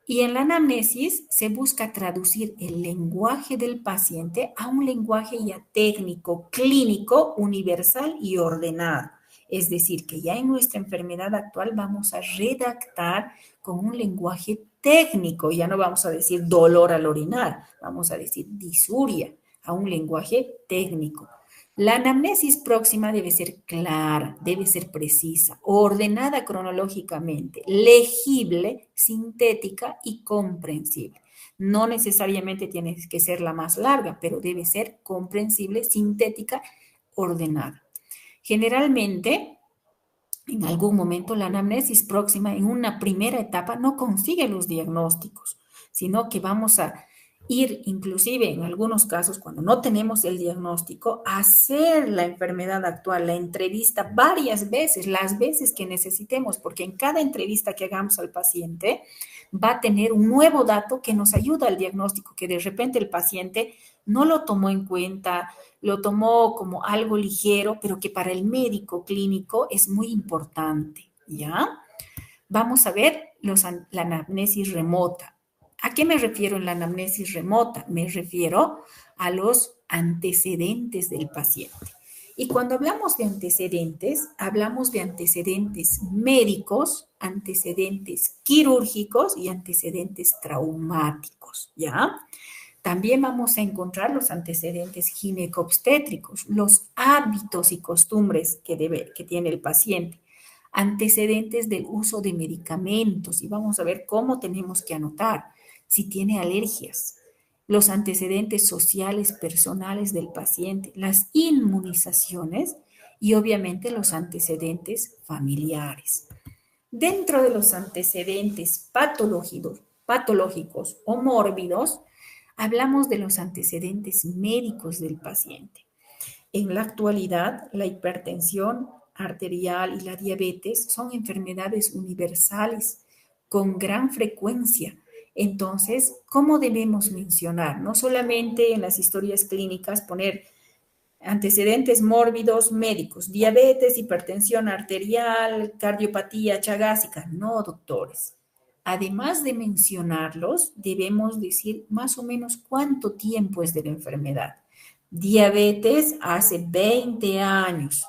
Y en la anamnesis se busca traducir el lenguaje del paciente a un lenguaje ya técnico, clínico, universal y ordenado. Es decir, que ya en nuestra enfermedad actual vamos a redactar con un lenguaje técnico, ya no vamos a decir dolor al orinar, vamos a decir disuria, a un lenguaje técnico. La anamnesis próxima debe ser clara, debe ser precisa, ordenada cronológicamente, legible, sintética y comprensible. No necesariamente tiene que ser la más larga, pero debe ser comprensible, sintética, ordenada. Generalmente, en algún momento, la anamnesis próxima, en una primera etapa, no consigue los diagnósticos, sino que vamos a ir, inclusive en algunos casos, cuando no tenemos el diagnóstico, a hacer la enfermedad actual, la entrevista varias veces, las veces que necesitemos, porque en cada entrevista que hagamos al paciente va a tener un nuevo dato que nos ayuda al diagnóstico, que de repente el paciente no lo tomó en cuenta, lo tomó como algo ligero, pero que para el médico clínico es muy importante, ¿ya? Vamos a ver la anamnesis remota. ¿A qué me refiero en la anamnesis remota? Me refiero a los antecedentes del paciente. Y cuando hablamos de antecedentes médicos, antecedentes quirúrgicos y antecedentes traumáticos, ¿ya? También vamos a encontrar los antecedentes ginecobstétricos, los hábitos y costumbres que tiene el paciente. Antecedentes del uso de medicamentos, y vamos a ver cómo tenemos que anotar si tiene alergias, los antecedentes sociales personales del paciente, las inmunizaciones y obviamente los antecedentes familiares. Dentro de los antecedentes patológicos o mórbidos, hablamos de los antecedentes médicos del paciente. En la actualidad, la hipertensión arterial y la diabetes son enfermedades universales con gran frecuencia. Entonces, ¿cómo debemos mencionar? No solamente en las historias clínicas poner antecedentes mórbidos médicos, diabetes, hipertensión arterial, cardiopatía chagásica. No, doctores. Además de mencionarlos, debemos decir más o menos cuánto tiempo es de la enfermedad. Diabetes hace 20 años,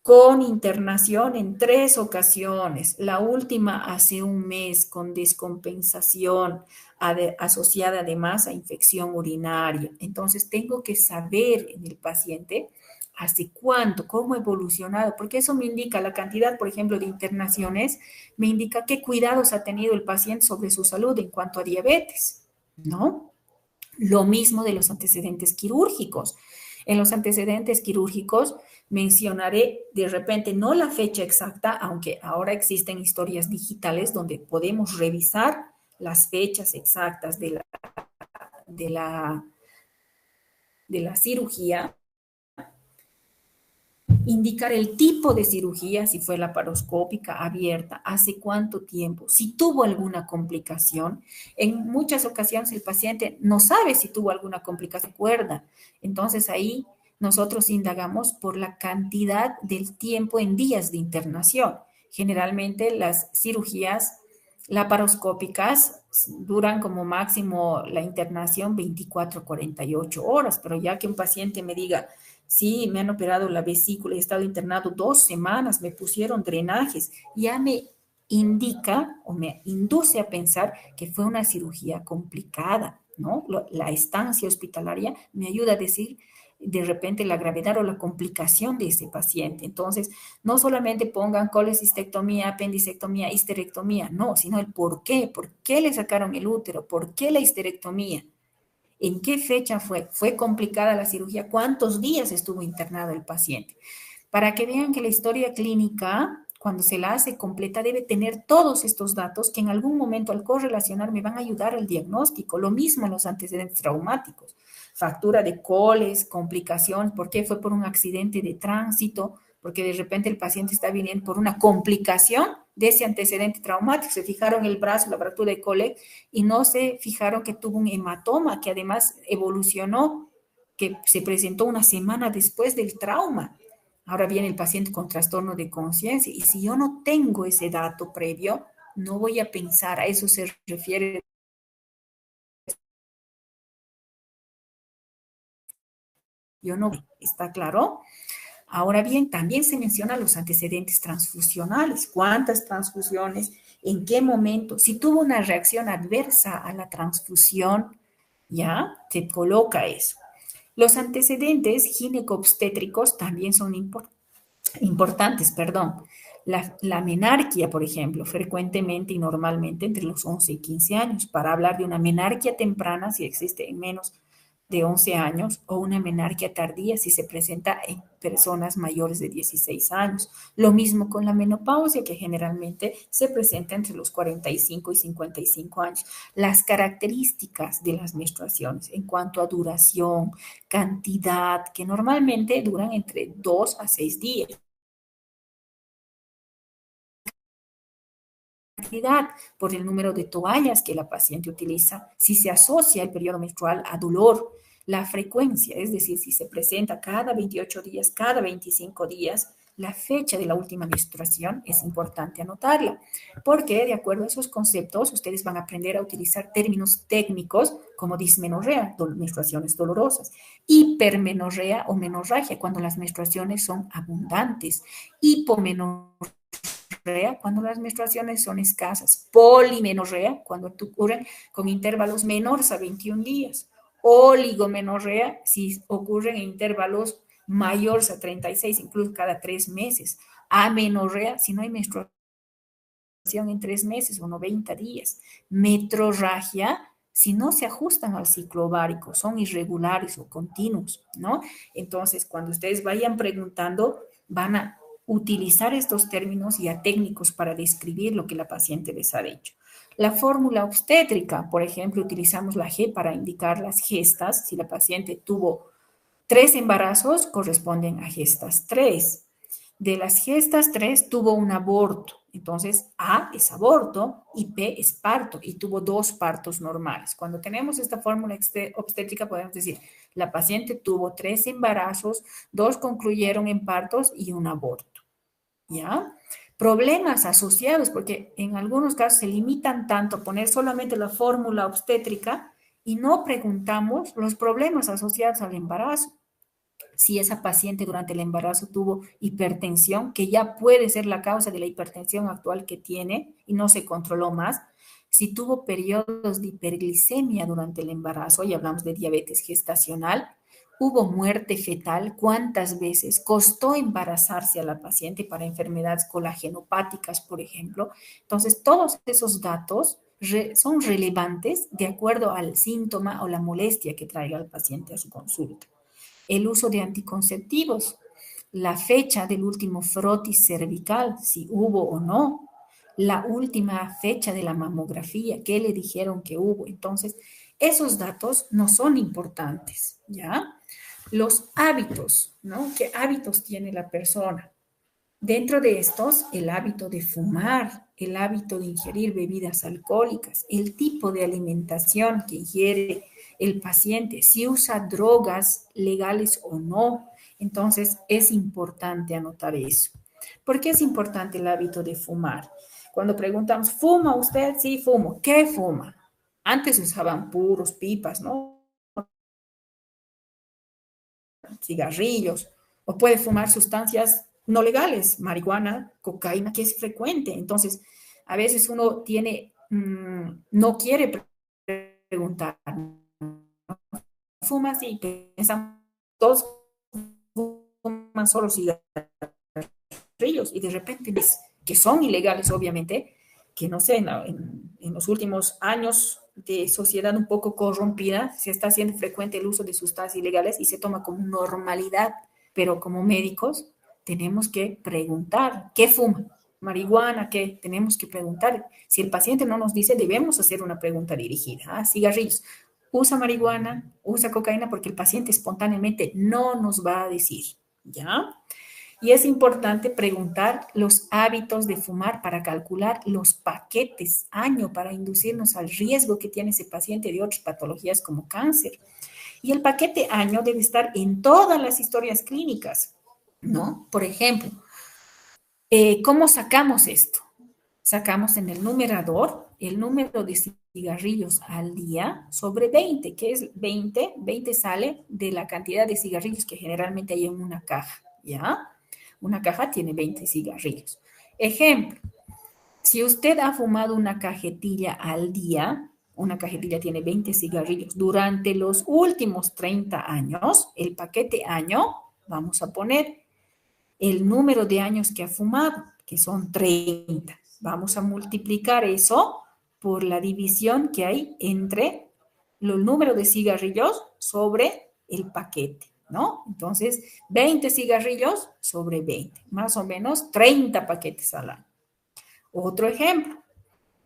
con internación en 3 ocasiones, la última hace un mes con descompensación asociada además a infección urinaria. Entonces tengo que saber en el paciente hace cuánto, cómo ha evolucionado, porque eso me indica la cantidad, por ejemplo, de internaciones, me indica qué cuidados ha tenido el paciente sobre su salud en cuanto a diabetes, ¿no? Lo mismo de los antecedentes quirúrgicos. En los antecedentes quirúrgicos mencionaré de repente no la fecha exacta, aunque ahora existen historias digitales donde podemos revisar las fechas exactas de la, de la cirugía, indicar el tipo de cirugía, si fue laparoscópica, abierta, hace cuánto tiempo, si tuvo alguna complicación. En muchas ocasiones el paciente no sabe si tuvo alguna complicación, recuerda. Entonces ahí nosotros indagamos por la cantidad del tiempo en días de internación. Generalmente las cirugías laparoscópicas duran como máximo la internación 24 a 48 horas, pero ya que un paciente me diga, sí, me han operado la vesícula, he estado internado 2 semanas, me pusieron drenajes, ya me indica o me induce a pensar que fue una cirugía complicada, ¿no? La estancia hospitalaria me ayuda a decir de repente la gravedad o la complicación de ese paciente. Entonces, no solamente pongan colecistectomía, apendicectomía, histerectomía, no, sino el por qué le sacaron el útero, por qué la histerectomía. ¿En qué fecha fue? ¿Fue complicada la cirugía? ¿Cuántos días estuvo internado el paciente? Para que vean que la historia clínica, cuando se la hace completa, debe tener todos estos datos que en algún momento al correlacionar me van a ayudar al diagnóstico. Lo mismo en los antecedentes traumáticos. Factura de coles, complicación, ¿por qué fue por un accidente de tránsito? Porque de repente el paciente está viniendo por una complicación de ese antecedente traumático. Se fijaron el brazo, la fractura de cole, y no se fijaron que tuvo un hematoma que además evolucionó, que se presentó una semana después del trauma. Ahora viene el paciente con trastorno de conciencia y si yo no tengo ese dato previo, no voy a pensar, a eso se refiere. Yo no, ¿está claro? Ahora bien, también se mencionan los antecedentes transfusionales. ¿Cuántas transfusiones? ¿En qué momento? Si tuvo una reacción adversa a la transfusión, ya se coloca eso. Los antecedentes ginecobstétricos también son importantes, perdón. La menarquia, por ejemplo, frecuentemente y normalmente entre los 11 y 15 años. Para hablar de una menarquia temprana, si existe en menos de 11 años, o una menarquia tardía si se presenta en personas mayores de 16 años. Lo mismo con la menopausia, que generalmente se presenta entre los 45 y 55 años. Las características de las menstruaciones en cuanto a duración, cantidad, que normalmente duran entre 2 a 6 días. Por el número de toallas que la paciente utiliza, si se asocia el periodo menstrual a dolor, la frecuencia, es decir, si se presenta cada 28 días, cada 25 días, la fecha de la última menstruación es importante anotarla, porque de acuerdo a esos conceptos, ustedes van a aprender a utilizar términos técnicos como dismenorrea, menstruaciones dolorosas, hipermenorrea o menorragia, cuando las menstruaciones son abundantes, hipomenorrea, cuando las menstruaciones son escasas, polimenorrea cuando ocurren con intervalos menores a 21 días, oligomenorrea si ocurren en intervalos mayores a 36, incluso cada 3 meses, amenorrea si no hay menstruación en 3 meses o 90 días, metrorragia si no se ajustan al ciclo ovárico, son irregulares o continuos, ¿no? Entonces, cuando ustedes vayan preguntando, van a utilizar estos términos ya técnicos para describir lo que la paciente les ha dicho. La fórmula obstétrica, por ejemplo, utilizamos la G para indicar las gestas. Si la paciente tuvo 3 embarazos, corresponden a gestas 3. De las gestas 3 tuvo un aborto. Entonces, A es aborto y P es parto y tuvo 2 partos normales. Cuando tenemos esta fórmula obstétrica, podemos decir, la paciente tuvo 3 embarazos, 2 concluyeron en partos y un aborto. ¿Ya? Problemas asociados, porque en algunos casos se limitan tanto a poner solamente la fórmula obstétrica y no preguntamos los problemas asociados al embarazo. Si esa paciente durante el embarazo tuvo hipertensión, que ya puede ser la causa de la hipertensión actual que tiene y no se controló más, si tuvo periodos de hiperglicemia durante el embarazo, y hablamos de diabetes gestacional, hubo muerte fetal, cuántas veces costó embarazarse a la paciente para enfermedades colagenopáticas, por ejemplo. Entonces, todos esos datos son relevantes de acuerdo al síntoma o la molestia que traiga el paciente a su consulta. El uso de anticonceptivos, la fecha del último frotis cervical, si hubo o no, la última fecha de la mamografía, qué le dijeron que hubo. Entonces, esos datos no son importantes, ¿ya? Los hábitos, ¿no? ¿Qué hábitos tiene la persona? Dentro de estos, el hábito de fumar, el hábito de ingerir bebidas alcohólicas, el tipo de alimentación que ingiere el paciente, si usa drogas legales o no. Entonces, es importante anotar eso. ¿Por qué es importante el hábito de fumar? Cuando preguntamos, ¿fuma usted? Sí, fumo. ¿Qué fuma? Antes usaban puros, pipas, ¿no? Cigarrillos, o puede fumar sustancias no legales, marihuana, cocaína, que es frecuente. Entonces, a veces uno no quiere preguntar, ¿fuma? Sí, piensan, todos fuman solo cigarrillos y de repente que son ilegales, obviamente, que no sé, en los últimos años de sociedad un poco corrompida, se está haciendo frecuente el uso de sustancias ilegales y se toma como normalidad, pero como médicos tenemos que preguntar, ¿qué fuma? Marihuana, ¿qué? Tenemos que preguntar. Si el paciente no nos dice, debemos hacer una pregunta dirigida. Cigarrillos, ¿usa marihuana? ¿Usa cocaína? Porque el paciente espontáneamente no nos va a decir, ¿ya? Y es importante preguntar los hábitos de fumar para calcular los paquetes año para inducirnos al riesgo que tiene ese paciente de otras patologías como cáncer. Y el paquete año debe estar en todas las historias clínicas, ¿no? Por ejemplo, ¿cómo sacamos esto? Sacamos en el numerador el número de cigarrillos al día sobre 20, que es 20, 20 sale de la cantidad de cigarrillos que generalmente hay en una caja, ¿ya? Una caja tiene 20 cigarrillos. Ejemplo, si usted ha fumado una cajetilla al día, una cajetilla tiene 20 cigarrillos durante los últimos 30 años, el paquete año, vamos a poner el número de años que ha fumado, que son 30. Vamos a multiplicar eso por la división que hay entre el número de cigarrillos sobre el paquete, ¿no? Entonces, 20 cigarrillos sobre 20, más o menos 30 paquetes al año. Otro ejemplo,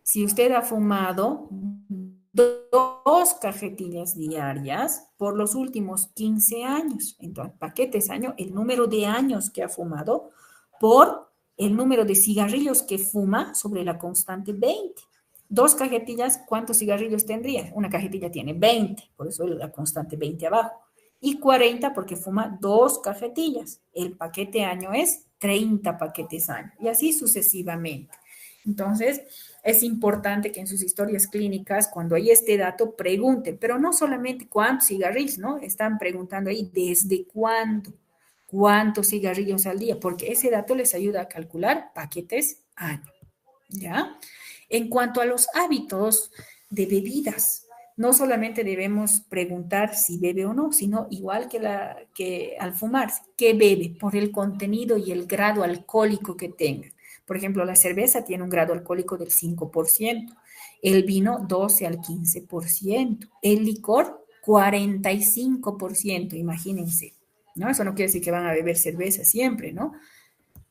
si usted ha fumado 2 cajetillas diarias por los últimos 15 años, entonces paquetes año, el número de años que ha fumado por el número de cigarrillos que fuma sobre la constante 20. 2 cajetillas, ¿cuántos cigarrillos tendría? Una cajetilla tiene 20, por eso la constante 20 abajo. Y 40 porque fuma 2 cajetillas. El paquete año es 30 paquetes año. Y así sucesivamente. Entonces, es importante que en sus historias clínicas, cuando hay este dato, pregunten, pero no solamente cuántos cigarrillos, ¿no? Están preguntando ahí desde cuándo, cuántos cigarrillos al día, porque ese dato les ayuda a calcular paquetes año, ¿ya? En cuanto a los hábitos de bebidas, no solamente debemos preguntar si bebe o no, sino igual que al fumar, ¿qué bebe? Por el contenido y el grado alcohólico que tenga. Por ejemplo, la cerveza tiene un grado alcohólico del 5%, el vino 12 al 15%, el licor 45%, imagínense, ¿no? Eso no quiere decir que van a beber cerveza siempre, ¿no?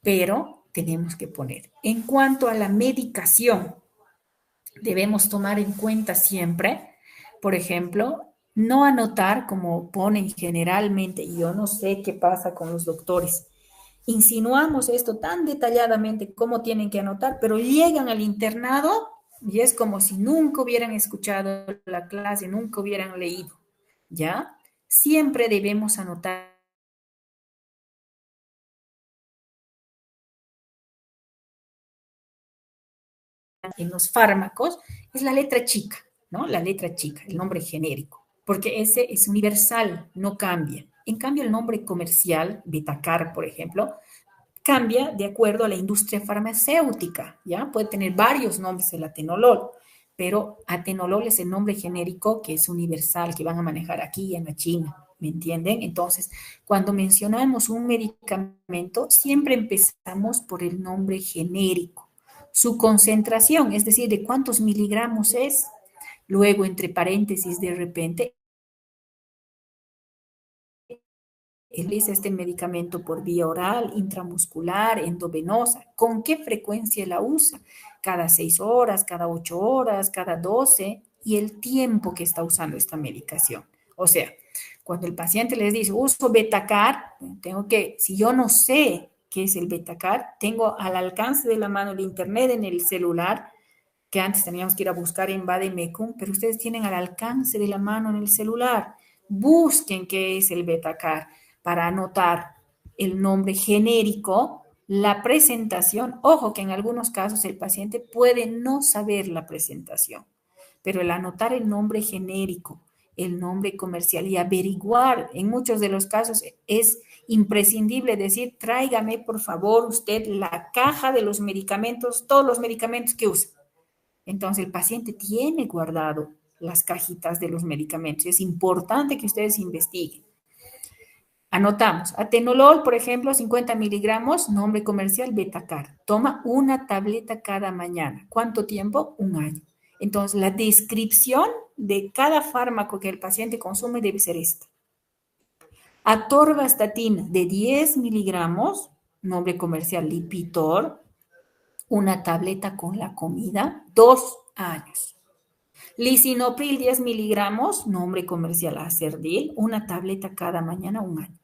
Pero tenemos que poner. En cuanto a la medicación, debemos tomar en cuenta siempre, por ejemplo, no anotar como ponen generalmente, y yo no sé qué pasa con los doctores. Insinuamos esto tan detalladamente cómo tienen que anotar, pero llegan al internado y es como si nunca hubieran escuchado la clase, nunca hubieran leído, ¿ya? Siempre debemos anotar en los fármacos, es la letra chica, ¿no? La letra chica, el nombre genérico, porque ese es universal, no cambia. En cambio, el nombre comercial, Betacar, por ejemplo, cambia de acuerdo a la industria farmacéutica, ¿ya? Puede tener varios nombres el atenolol, pero atenolol es el nombre genérico que es universal, que van a manejar aquí en la China, ¿me entienden? Entonces, cuando mencionamos un medicamento, siempre empezamos por el nombre genérico, su concentración, es decir, de cuántos miligramos es, luego entre paréntesis de repente utiliza este medicamento por vía oral, intramuscular, endovenosa. ¿Con qué frecuencia la usa? Cada 6 horas, cada 8 horas, cada 12 y el tiempo que está usando esta medicación. O sea, cuando el paciente les dice, uso Betacar, tengo que, si yo no sé qué es el Betacar, tengo al alcance de la mano el internet en el celular, que antes teníamos que ir a buscar en Bademecum, pero ustedes tienen al alcance de la mano en el celular. Busquen qué es el Betacar para anotar el nombre genérico, la presentación. Ojo que en algunos casos el paciente puede no saber la presentación, pero el anotar el nombre genérico, el nombre comercial y averiguar, en muchos de los casos es imprescindible decir, tráigame por favor usted la caja de los medicamentos, todos los medicamentos que usa. Entonces el paciente tiene guardado las cajitas de los medicamentos. Es importante que ustedes investiguen. Anotamos, atenolol, por ejemplo, 50 miligramos, nombre comercial Betacar. Toma una tableta cada mañana. ¿Cuánto tiempo? Un año. Entonces, la descripción de cada fármaco que el paciente consume debe ser esta. Atorvastatina de 10 miligramos, nombre comercial Lipitor, una tableta con la comida, 2 años. Lisinopril 10 miligramos, nombre comercial Acerdil, una tableta cada mañana, un año.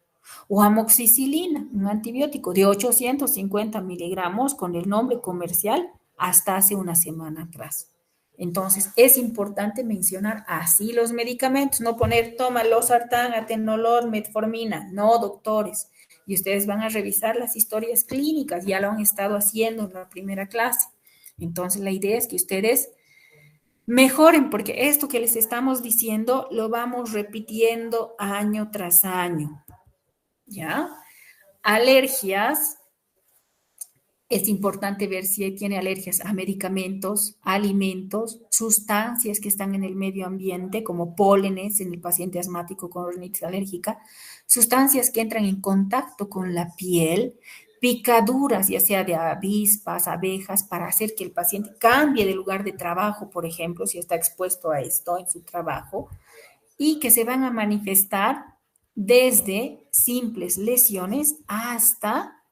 O amoxicilina, un antibiótico de 850 miligramos con el nombre comercial hasta hace una semana atrás. Entonces, es importante mencionar así los medicamentos, no poner toma losartán, atenolol, metformina. No, doctores. Y ustedes van a revisar las historias clínicas, ya lo han estado haciendo en la primera clase. Entonces, la idea es que ustedes mejoren, porque esto que les estamos diciendo lo vamos repitiendo año tras año. ¿Ya? Alergias, es importante ver si tiene alergias a medicamentos, alimentos, sustancias que están en el medio ambiente, como pólenes en el paciente asmático con rinitis alérgica, sustancias que entran en contacto con la piel, picaduras, ya sea de avispas, abejas, para hacer que el paciente cambie de lugar de trabajo, por ejemplo, si está expuesto a esto en su trabajo, y que se van a manifestar desde simples lesiones hasta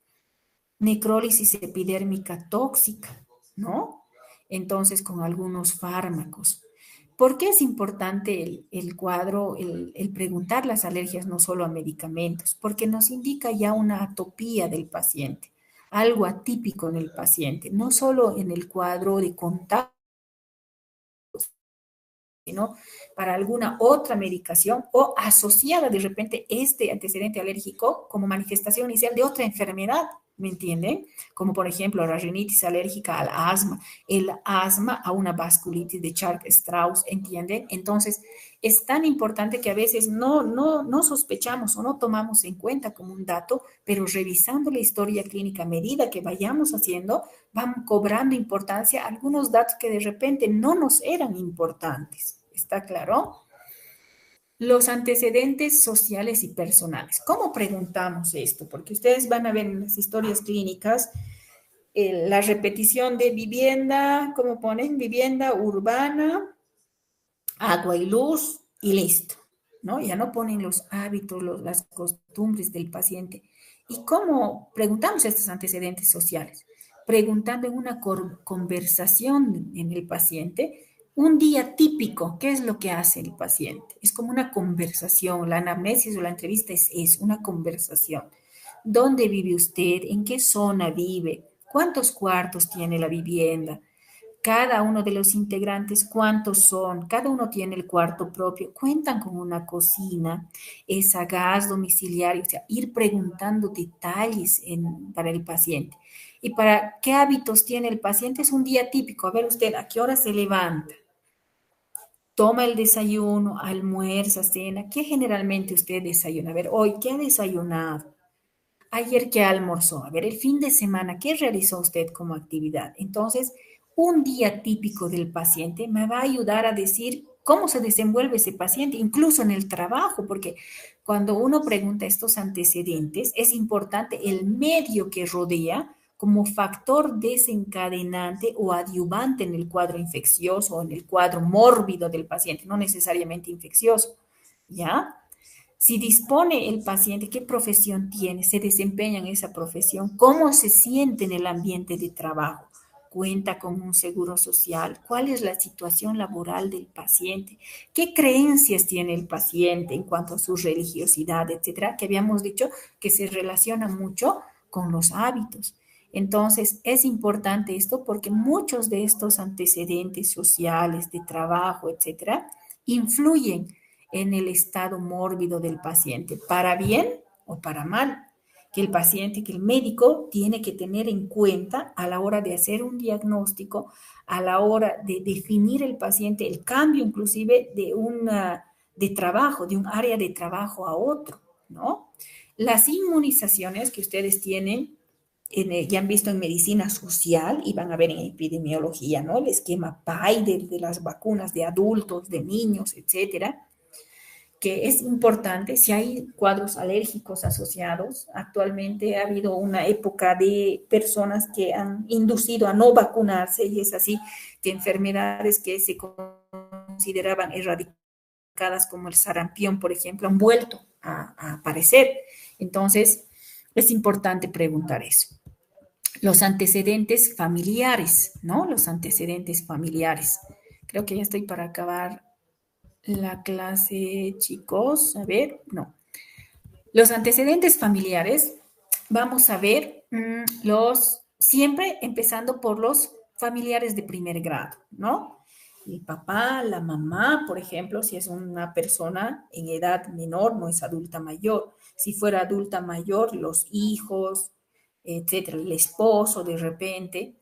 necrólisis epidérmica tóxica, ¿no? Entonces, con algunos fármacos. ¿Por qué es importante el cuadro, el preguntar las alergias no solo a medicamentos? Porque nos indica ya una atopía del paciente, algo atípico en el paciente, no solo en el cuadro de contacto, sino para alguna otra medicación o asociada de repente este antecedente alérgico como manifestación inicial de otra enfermedad, ¿me entienden? Como por ejemplo la rinitis alérgica al asma, el asma a una vasculitis de Churg-Strauss, ¿entienden? Entonces, es tan importante que a veces no sospechamos o no tomamos en cuenta como un dato, pero revisando la historia clínica a medida que vayamos haciendo, van cobrando importancia algunos datos que de repente no nos eran importantes. ¿Está claro? Los antecedentes sociales y personales. ¿Cómo preguntamos esto? Porque ustedes van a ver en las historias clínicas la repetición de vivienda, ¿cómo ponen? Vivienda urbana, agua y luz y listo, ¿no? Ya no ponen los hábitos, las costumbres del paciente. ¿Y cómo preguntamos estos antecedentes sociales? Preguntando en una conversación en el paciente, un día típico, ¿qué es lo que hace el paciente? Es como una conversación, la anamnesis o la entrevista es una conversación. ¿Dónde vive usted? ¿En qué zona vive? ¿Cuántos cuartos tiene la vivienda? Cada uno de los integrantes, ¿cuántos son? Cada uno tiene el cuarto propio, cuentan con una cocina, es a gas domiciliario, o sea, ir preguntando detalles para el paciente. ¿Y para qué hábitos tiene el paciente? Es un día típico. A ver usted, ¿a qué hora se levanta? Toma el desayuno, almuerza, cena. ¿Qué generalmente usted desayuna? A ver, hoy, ¿qué ha desayunado? Ayer, ¿qué almorzó? A ver, el fin de semana, ¿qué realizó usted como actividad? Entonces, un día típico del paciente me va a ayudar a decir cómo se desenvuelve ese paciente, incluso en el trabajo, porque cuando uno pregunta estos antecedentes, es importante el medio que rodea como factor desencadenante o adyuvante en el cuadro infeccioso o en el cuadro mórbido del paciente, no necesariamente infeccioso, ¿ya? Si dispone el paciente, qué profesión tiene, se desempeña en esa profesión, cómo se siente en el ambiente de trabajo, cuenta con un seguro social, cuál es la situación laboral del paciente, qué creencias tiene el paciente en cuanto a su religiosidad, etcétera, que habíamos dicho que se relaciona mucho con los hábitos. Entonces, es importante esto porque muchos de estos antecedentes sociales, de trabajo, etcétera, influyen en el estado mórbido del paciente, para bien o para mal, que el paciente, que el médico tiene que tener en cuenta a la hora de hacer un diagnóstico, a la hora de definir el paciente, el cambio inclusive de trabajo, de un área de trabajo a otro, ¿no? Las inmunizaciones que ustedes tienen ya han visto en medicina social y van a ver en epidemiología, ¿no? El esquema PAI de las vacunas de adultos, de niños, etcétera, que es importante si hay cuadros alérgicos asociados. Actualmente ha habido una época de personas que han inducido a no vacunarse y es así que enfermedades que se consideraban erradicadas como el sarampión, por ejemplo, han vuelto a aparecer. Entonces, es importante preguntar eso. Los antecedentes familiares, ¿no? Los antecedentes familiares. Creo que ya estoy para acabar la clase, chicos. A ver, no. Los antecedentes familiares, vamos a ver siempre empezando por los familiares de primer grado, ¿no? El papá, la mamá, por ejemplo, si es una persona en edad menor, no es adulta mayor. Si fuera adulta mayor, los hijos, etcétera, el esposo de repente,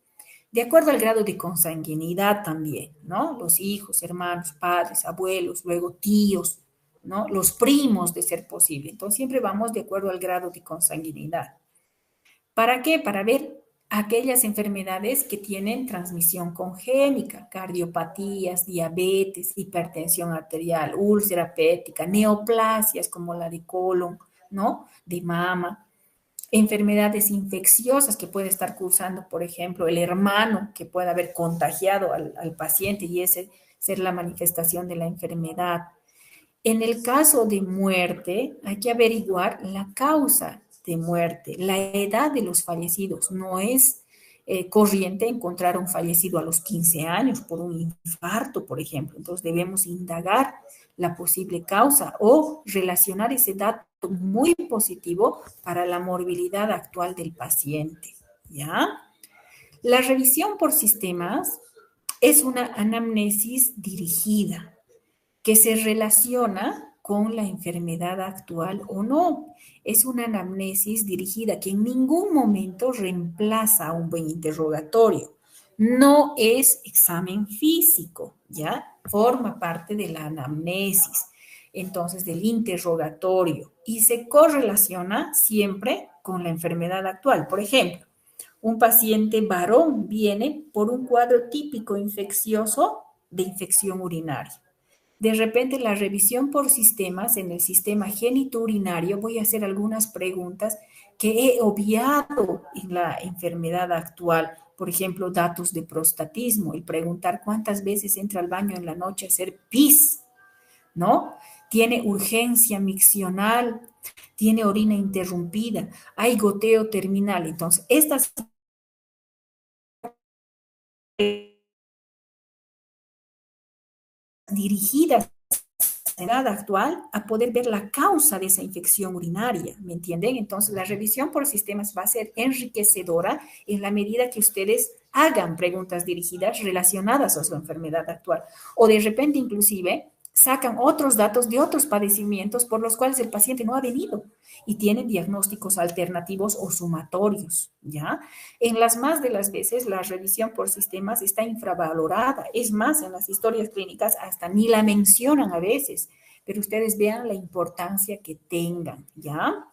de acuerdo al grado de consanguinidad también, ¿no? Los hijos, hermanos, padres, abuelos, luego tíos, ¿no? Los primos de ser posible. Entonces siempre vamos de acuerdo al grado de consanguinidad. ¿Para qué? Para ver aquellas enfermedades que tienen transmisión congénica, cardiopatías, diabetes, hipertensión arterial, úlcera péptica, neoplasias como la de colon, ¿no? De mama, enfermedades infecciosas que puede estar cursando, por ejemplo, el hermano que puede haber contagiado al paciente y ese ser la manifestación de la enfermedad. En el caso de muerte, hay que averiguar la causa de muerte, la edad de los fallecidos. No es corriente encontrar un fallecido a los 15 años por un infarto, por ejemplo. Entonces debemos indagar la posible causa o relacionar ese dato muy positivo para la morbilidad actual del paciente. ¿Ya? La revisión por sistemas es una anamnesis dirigida que se relaciona con la enfermedad actual o no. Es una anamnesis dirigida que en ningún momento reemplaza a un buen interrogatorio. No es examen físico, ¿ya? Forma parte de la anamnesis, entonces del interrogatorio, y se correlaciona siempre con la enfermedad actual. Por ejemplo, un paciente varón viene por un cuadro típico infeccioso de infección urinaria. De repente, la revisión por sistemas, en el sistema genitourinario, voy a hacer algunas preguntas que he obviado en la enfermedad actual. Por ejemplo, datos de prostatismo, el preguntar cuántas veces entra al baño en la noche a hacer pis, ¿no? Tiene urgencia miccional, tiene orina interrumpida, hay goteo terminal. Entonces, estas dirigidas a la edad actual a poder ver la causa de esa infección urinaria, ¿me entienden? Entonces, la revisión por sistemas va a ser enriquecedora en la medida que ustedes hagan preguntas dirigidas relacionadas a su enfermedad actual o de repente inclusive sacan otros datos de otros padecimientos por los cuales el paciente no ha venido y tienen diagnósticos alternativos o sumatorios, ¿ya? En las más de las veces, la revisión por sistemas está infravalorada. Es más, en las historias clínicas hasta ni la mencionan a veces, pero ustedes vean la importancia que tengan, ¿ya?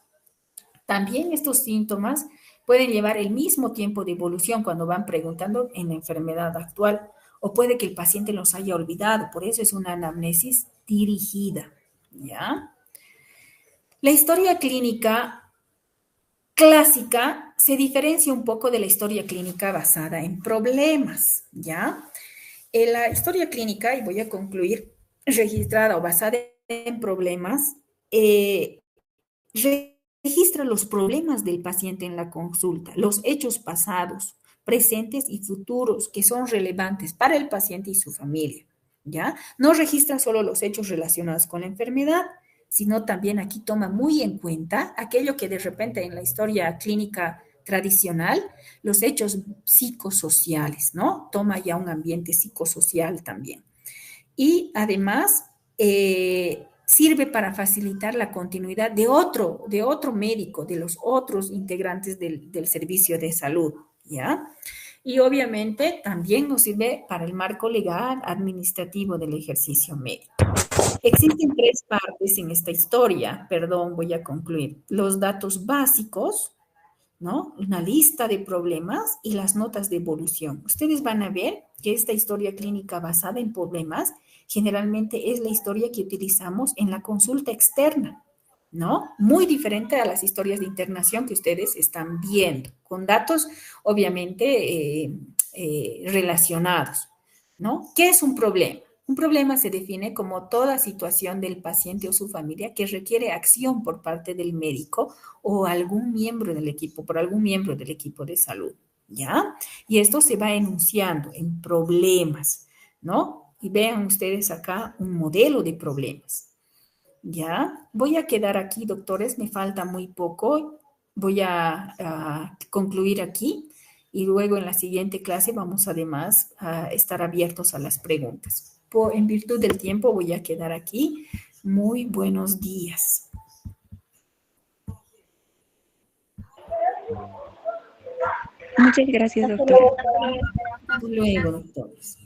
También estos síntomas pueden llevar el mismo tiempo de evolución cuando van preguntando en la enfermedad actual o puede que el paciente los haya olvidado, por eso es una anamnesis dirigida, ¿ya? La historia clínica clásica se diferencia un poco de la historia clínica basada en problemas, ¿ya? En la historia clínica, y voy a concluir, registrada o basada en problemas, registra los problemas del paciente en la consulta, los hechos pasados, presentes y futuros que son relevantes para el paciente y su familia, ¿ya? No registra solo los hechos relacionados con la enfermedad, sino también aquí toma muy en cuenta aquello que de repente en la historia clínica tradicional, los hechos psicosociales, ¿no? Toma ya un ambiente psicosocial también. Y además sirve para facilitar la continuidad de otro médico, de los otros integrantes del servicio de salud, ¿ya? Y obviamente también nos sirve para el marco legal administrativo del ejercicio médico. Existen tres partes en esta historia, perdón, voy a concluir. Los datos básicos, ¿no? Una lista de problemas y las notas de evolución. Ustedes van a ver que esta historia clínica basada en problemas generalmente es la historia que utilizamos en la consulta externa, ¿no? Muy diferente a las historias de internación que ustedes están viendo, con datos obviamente relacionados, ¿no? ¿Qué es un problema? Un problema se define como toda situación del paciente o su familia que requiere acción por parte del médico o algún miembro del equipo, por algún miembro del equipo de salud, ¿ya? Y esto se va enunciando en problemas, ¿no? Y vean ustedes acá un modelo de problemas, ¿ya? Voy a quedar aquí, doctores, me falta muy poco. Voy a concluir aquí y luego en la siguiente clase vamos además a estar abiertos a las preguntas. En virtud del tiempo voy a quedar aquí. Muy buenos días. Muchas gracias, doctora. Hasta luego, doctores.